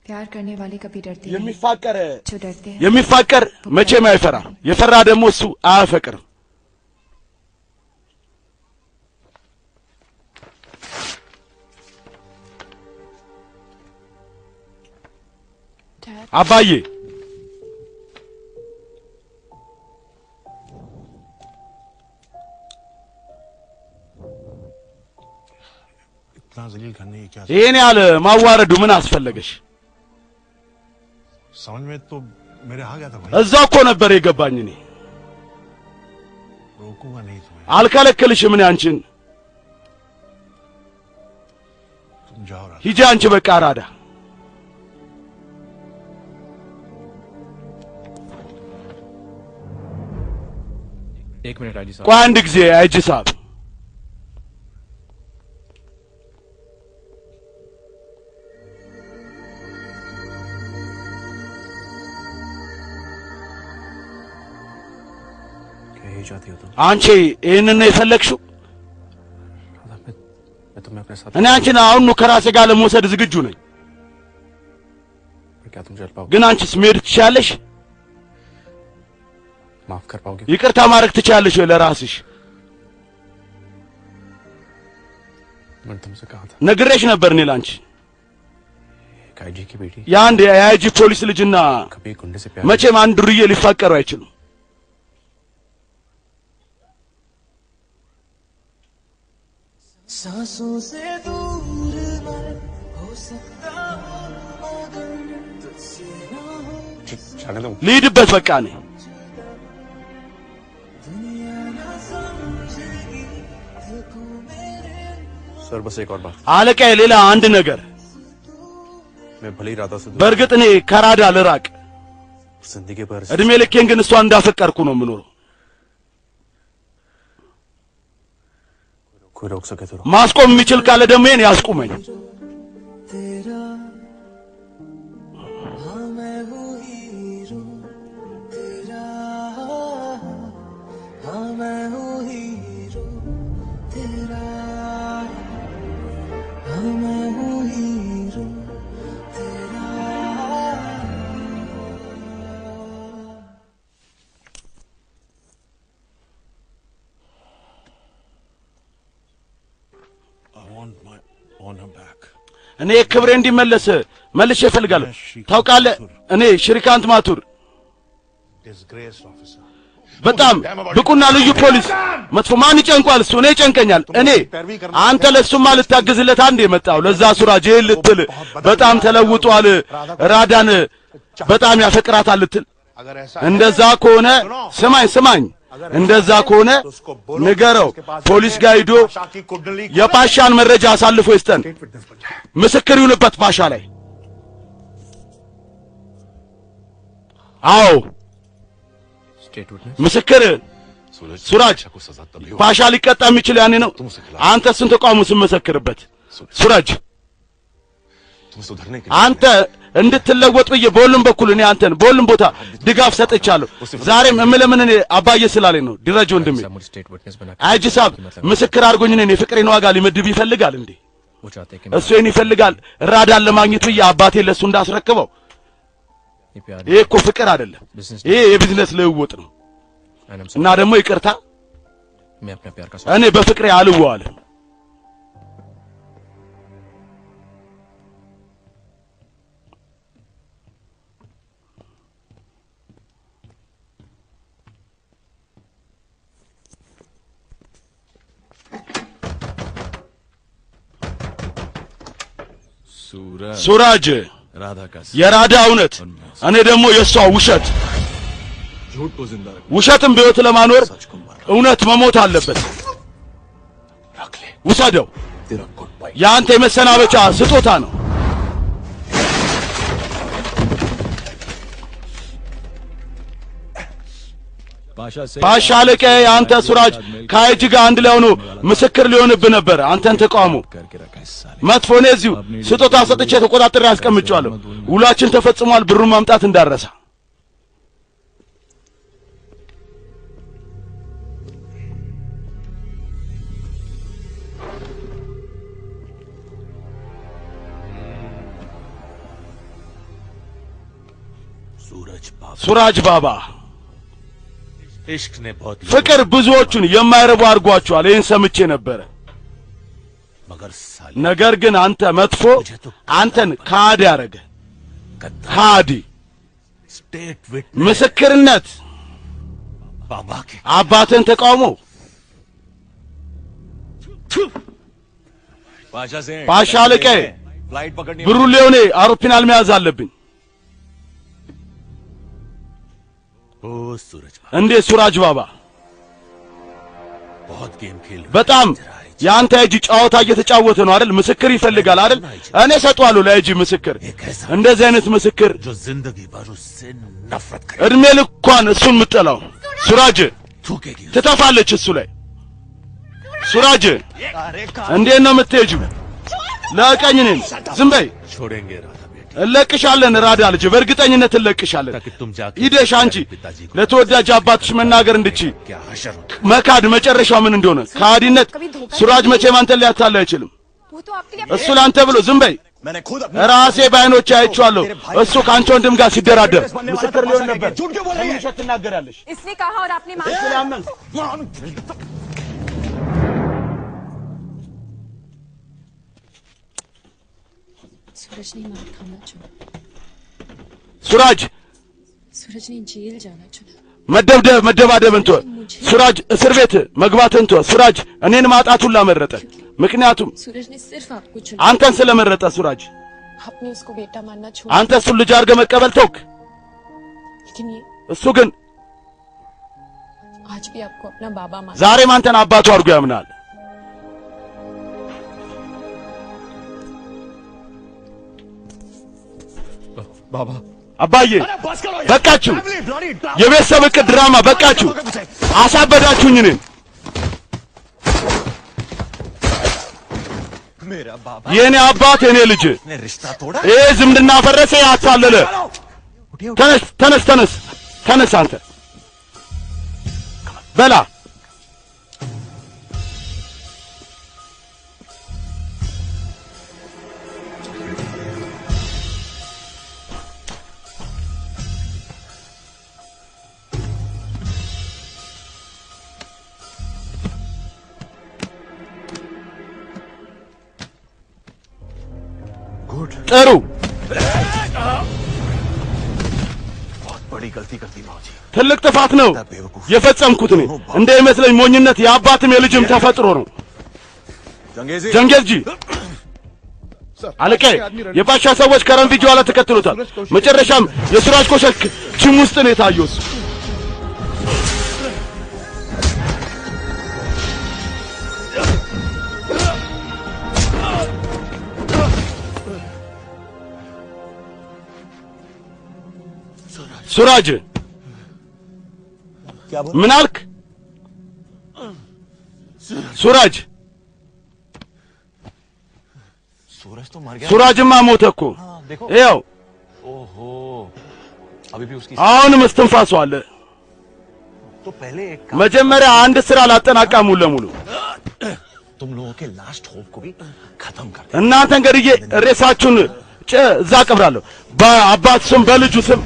प्यार करने वाले कभी डरते नहीं የሚፋቀር जो डरते हैं የሚፋቀር መቼም አይፈራ የፈራ ደግሞ እሱ አያፈቅርም አባዬ इतना जलील करने की क्या ይሄን ያለ ማዋረዱ ምን አስፈለገሽ समझ में तो मेरे आ गया था भाई እዛው እኮ ነበር የገባኝ እኔ रोकूंगा नहीं तुम्हें አልከለከልሽም እኔ አንቺን तुम जाओ राधा ሂጂ አንቺ በቃ አራዳ एक मिनट आईजी साहब ቆይ አንድ ጊዜ አይጂ ሳብ क्या यही चाहती हो तुम አንቺ ይሄንን ነው የፈለግሽው राधा मैं तुम्हें अपने साथ እኔ አንቺን አሁን ከራሴ ጋር ለመውሰድ ዝግጁ ነኝ क्या तुम चल पाओगे ግን አንቺስ መሄድ ትችያለሽ माफ कर पाओगे ይቅርታ ማድረግ ትችያለሽ ወይ ለራስሽ मैंने तुमसे कहा था ነግሬሽ ነበር እኔ ላንቺ एक आईजी की बेटी የአንድ የአይጂ ፖሊስ ልጅና कभी गुंडे से प्यार መቼም አንድ ዱርዬ ሊፋቀሩ አይችሉም सांसों से दूर मैं हो सकता हूँ मगर तुझसे ना हो जाने दो ልሂድበት በቃ እኔ दुनिया ना समझेगी देखो मेरे सर बस एक और बात አለቃዬ ሌላ አንድ ነገር मैं भली राधा से दूर በእርግጥ እኔ ከራዳ ልራቅ जिंदगी भर እድሜ ልኬን ግን እሷ እንዳፈቀርኩ ነው የምኖረው कोई रोक सके तो रोक ማስቆም የሚችል ካለ ደግሞ ይሄን ያስቁመኝ तेरा हाँ मैं हूँ हीरो तेरा हाँ मैं हूँ हीरो तेरा हाँ मैं हूँ हीरो तेरा I want my honor back እኔ ክብሬ እንዲመለስ መልሼ እፈልጋለሁ ታውቃለህ እኔ ሽሪካንት ማቱር disgraced officer በጣም ብቁና ልዩ ፖሊስ መጥፎ ማን ይጨንቋል እሱ እኔ ይጨንቀኛል እኔ አንተ ለሱማ ልታግዝለት አንድ የመጣው ለዛ ሱራጅ ልትል በጣም ተለውጧል ራዳን በጣም ያፈቅራታል ልትል እንደዛ ከሆነ ስማኝ እንደዛ ከሆነ ንገረው ፖሊስ ጋር ሄዶ የፓሻን መረጃ አሳልፎ ይስጠን ምስክር ይሁንበት ፓሻ ላይ አዎ ምስክር ሱራጅ ፓሻ ሊቀጣ የሚችል ያኔ ነው አንተ እሱን ተቃውሞ ስመሰክርበት ሱራጅ አንተ እንድትለወጥ ብዬ በሁሉም በኩል እኔ አንተን በሁሉም ቦታ ድጋፍ ሰጥቻለሁ ዛሬም እምለምን እኔ አባዬ ስላለኝ ነው ድረጅ ወንድሜ አጅሳብ ምስክር አድርጎኝ እኔ ፍቅሬን ዋጋ ሊመድብ ይፈልጋል እንዴ እሱ እኔ ይፈልጋል ራዳን ለማግኘት ብዬ አባቴ ለሱ እንዳስረክበው ይሄ እኮ ፍቅር አይደለም ይሄ የቢዝነስ ልውውጥ ነው እና ደግሞ ይቅርታ እኔ በፍቅሬ አልዋዋልም ሱራጅ የራዳ እውነት እኔ ደግሞ የሷ ውሸት ውሸትም በህይወት ለማኖር እውነት መሞት አለበት ውሰደው ያንተ የመሰናበቻ ስጦታ ነው ፓሻ አለቃ አንተ ሱራጅ ካይጅ ጋር አንድ ላይ ሆኖ ምስክር ሊሆንብህ ነበር አንተን ተቃውሞ መጥፎ ነው እዚሁ ስጦታ ሰጥቼ ተቆጣጥሬ አስቀምጫለሁ ውላችን ተፈጽሟል ብሩን ማምጣት እንዳረሳ ሱራጅ ባባ ፍቅር ብዙዎቹን የማይረቡ አድርጓቸዋል ይህን ሰምቼ ነበር ነገር ግን አንተ መጥፎ አንተን ካዲ ያረገ ካዲ ምስክርነት አባትን ተቃውሞ ፓሻ አለቃ ብሩ ሊሆኔ አውሮፕላን መያዝ አለብኝ እንዴ ሱራጅ ባባ በጣም ያንተ እጅ ጫወታ እየተጫወተ ነው አይደል ምስክር ይፈልጋል አይደል እኔ ሰጧለሁ ለእጅ ምስክር እንደዚህ አይነት ምስክር እድሜ ልኳን እሱን ምጠላው ሱራጅ ትተፋለች እሱ ላይ ሱራጅ እንዴት ነው የምትሄጂው ለቀኝ ነኝ ዝም በይ እለቅሻለን ራዳ ልጅ በእርግጠኝነት እለቅሻለን ሂደሽ አንቺ ለተወዳጅ አባትሽ መናገር እንድቺ መካድ መጨረሻው ምን እንደሆነ ካዲነት ሱራጅ መቼም አንተን ሊያታላ አይችልም እሱ ላንተ ብሎ ዝም በይ ራሴ ባይኖች አይቻለሁ እሱ ካንቺ ወንድም ጋር ሲደራደር ምስክር ሊሆን ነበር ለምን ትናገራለሽ इसने कहा और आपने मान सूरज ने मार खाना चुना ሱራጅ सूरज ने जेल जाना चुना መደባደብ እንቶ ሱራጅ እስር ቤት መግባት እንቶ ሱራጅ እኔን ማጣቱን ላመረጠ ምክንያቱም सूरज ने सिर्फ आपको चुना አንተን ስለመረጠ ሱራጅ आपने उसको बेटा मानना छोड़ አንተ እሱን ልጅ አድርገህ መቀበል ተውክ लेकिन ये እሱ ግን आज भी आपको अपना बाबा मानता ዛሬም አንተን አባቱ አድርጎ ያምናል बाबा አባዬ በቃችሁ የቤተሰብ ዕቅድ ድራማ በቃችሁ አሳበዳችሁኝ እኔን የኔ አባት የኔ ልጅ ይሄ ዝምድና ፈረሰ ያታለለ ተነስ አንተ በላ ጥሩ ትልቅ ጥፋት ነው የፈጸምኩት እኔ እንደ ይመስለኝ ሞኝነት የአባትም የልጅም ተፈጥሮ ነው ጀንጌዝጂ አለቀ። የፓሻ ሰዎች ከረንቪጅ ኋላ ተከትሎታል። መጨረሻም የሱራጅ ኮሸክ ጅም ውስጥ ነው የታየው። ሱራጅ ምን አልክ? ሱራጅ ሱራጅማ ሞተ እኮ ይኸው አሁንም እስትንፋሱ አለ። መጀመሪያ አንድ ስራ ላጠናቃ ሙሉ ለሙሉ እናንተን ገድዬ ሬሳችሁን እዛ ቀብራለሁ በአባት ስም በልጁ ስም።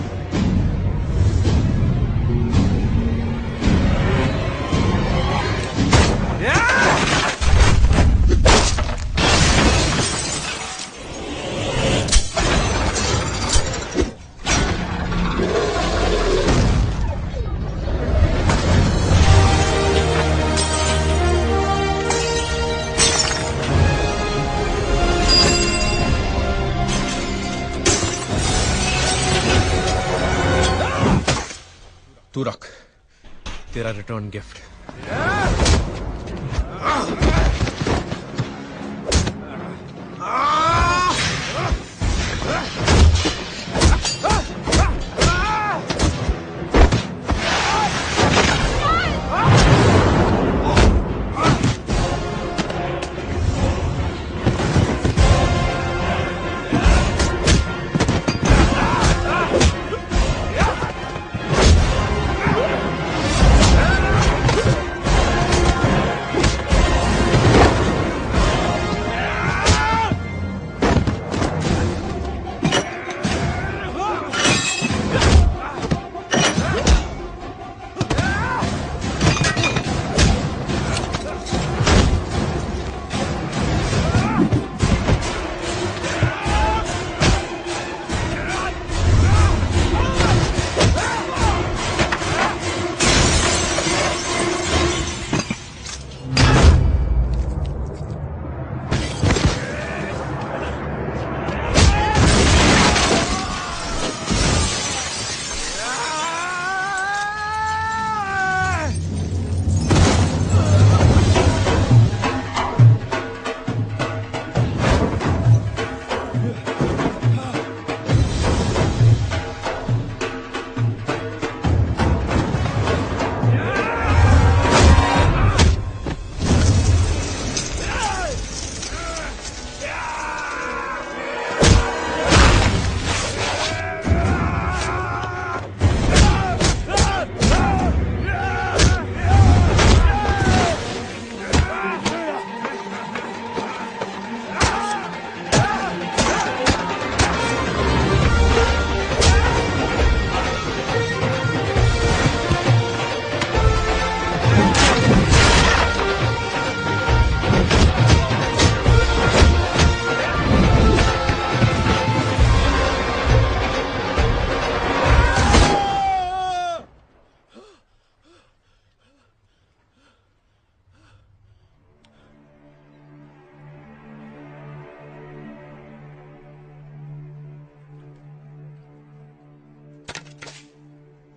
तू रख तेरा रिटर्न गिफ्ट।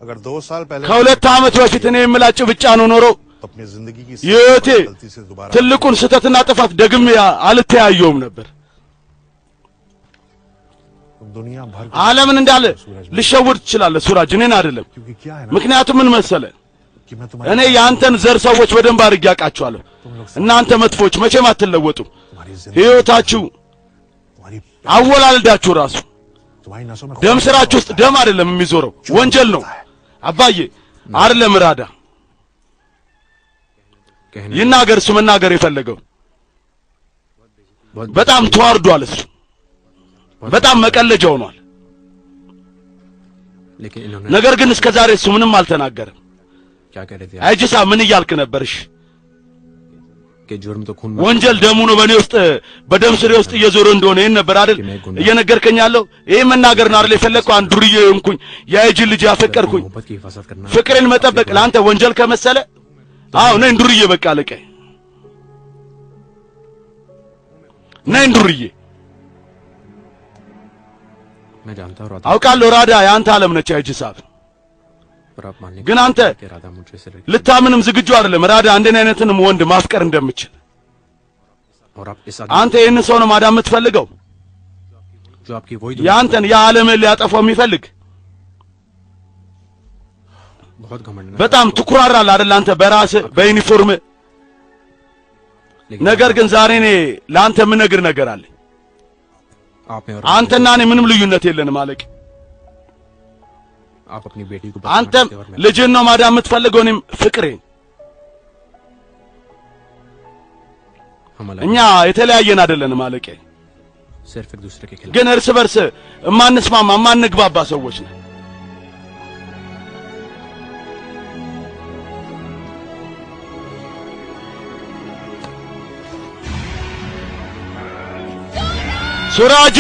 अगर 2 साल पहले ከሁለት ዓመት በፊት እኔ የምላጭው ብቻ ነው ኖሮ अपनी जिंदगी की የቴ गलती से दोबारा ትልቁን ስተትና ጥፋት ደግሜ አልተያየውም ነበር። दुनिया भर ዓለምን እንዳለ ልሸውድ ትችላለህ ሱራጅ፣ እኔን አይደለም። क्योंकि क्या है ना ምክንያቱም ምን መሰለህ कि मैं እኔ तुम्हारी ያንተን ዘር ሰዎች በደንብ አድርጌ አውቃቸዋለሁ። እናንተ መጥፎች መቼም አትለወጡም። जिंदगी ሕይወታችሁ तुम्हारी አወላልዳችሁ ራሱ तुम्हारी नसों में ደም ስራችሁ ውስጥ ደም አይደለም የሚዞረው ወንጀል ነው። አባዬ አይደለም ራዳ ይናገር፣ እሱ መናገር የፈለገው በጣም ተዋርዷል። እሱ በጣም መቀለጃ ሆኗል። ነገር ግን እስከ ዛሬ እሱ ምንም አልተናገረም። አይጂሳ ምን እያልክ ነበርሽ? ወንጀል ደሙ ነው በእኔ ውስጥ በደም ስሬ ውስጥ እየዞረ እንደሆነ ይሄን ነበር አይደል እየነገርከኝ ያለው? ይሄ መናገር ነው አይደል የፈለግከው? አንድ ዱርዬ እንኩኝ የአይጂ ልጅ ያፈቀርኩኝ ፍቅርን መጠበቅ ለአንተ ወንጀል ከመሰለ አዎ ነኝ ዱርዬ። በቃ አለቀ። ነኝ ዱርዬ። मैं जानता हूँ አውቃለሁ ራዳ ያንተ ዓለም ነች አይጂ ሳብ पर आप मानने ግን አንተ कि राधा मुझे से ልታምንም ዝግጁ አይደለም ራዳ እንደኔ አይነትንም ወንድ ማፍቀር እንደምችል और आप इस አንተ ይህን ሰው ነው ማዳን የምትፈልገው जो आपकी वही ያንተን የዓለምን ሊያጠፋው የሚፈልግ बहुत घमंड በጣም ትኩራራለህ አይደል አንተ በራስህ በዩኒፎርም ነገር ግን ዛሬ እኔ ለአንተ የምነግር ነገር አለ आप में और አንተና እኔ ምንም ልዩነት የለንም አለቅ आप अपनी बेटी को አንተም ልጅን ነው ማዳን የምትፈልገው እኔም ፍቅሬን እኛ የተለያየን አይደለንም አለቄ सिर्फ एक दूसरे के खिलाफ ግን እርስ በርስ እማንስማማ እማንግባባ ሰዎች ነን सूरज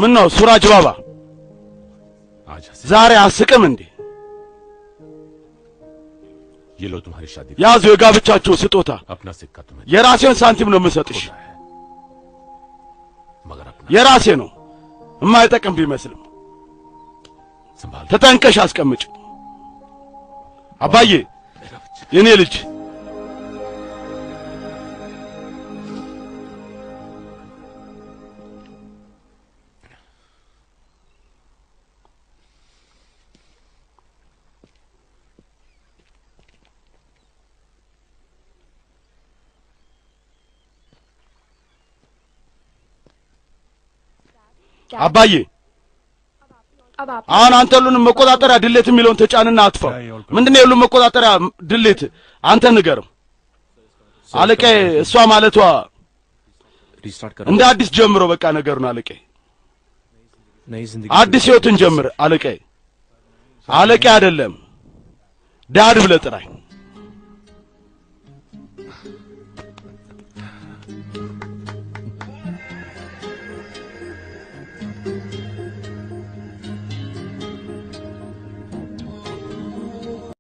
ምን ነው ሱራጅ ባባ ዛሬ አስቅም እንዴ ये लो तुम्हारी शादी ያዙ የጋብቻችሁ ስጦታ अपना सिक्का तुम्हें የራሴን ሳንቲም ነው የምሰጥሽ मगर अपना የራሴ ነው የማይጠቅም ቢመስልም संभाल ተጠንቀሽ አስቀምጭ አባዬ የኔ ልጅ አባዬ अब आप አሁን አንተ ሁሉንም መቆጣጠሪያ ድሌት የሚለውን ተጫንና አጥፋው ምንድነው ሁሉንም መቆጣጠሪያ ድሌት አንተ ንገረው አለቃዬ እሷ ማለቷ रीस्टार्ट कर እንደ አዲስ ጀምሮ በቃ ነገሩን አለቃዬ नई जिंदगी አዲስ ህይወትን ጀምር አለቃዬ አለቃዬ አይደለም ዳድ ብለህ ጥራኝ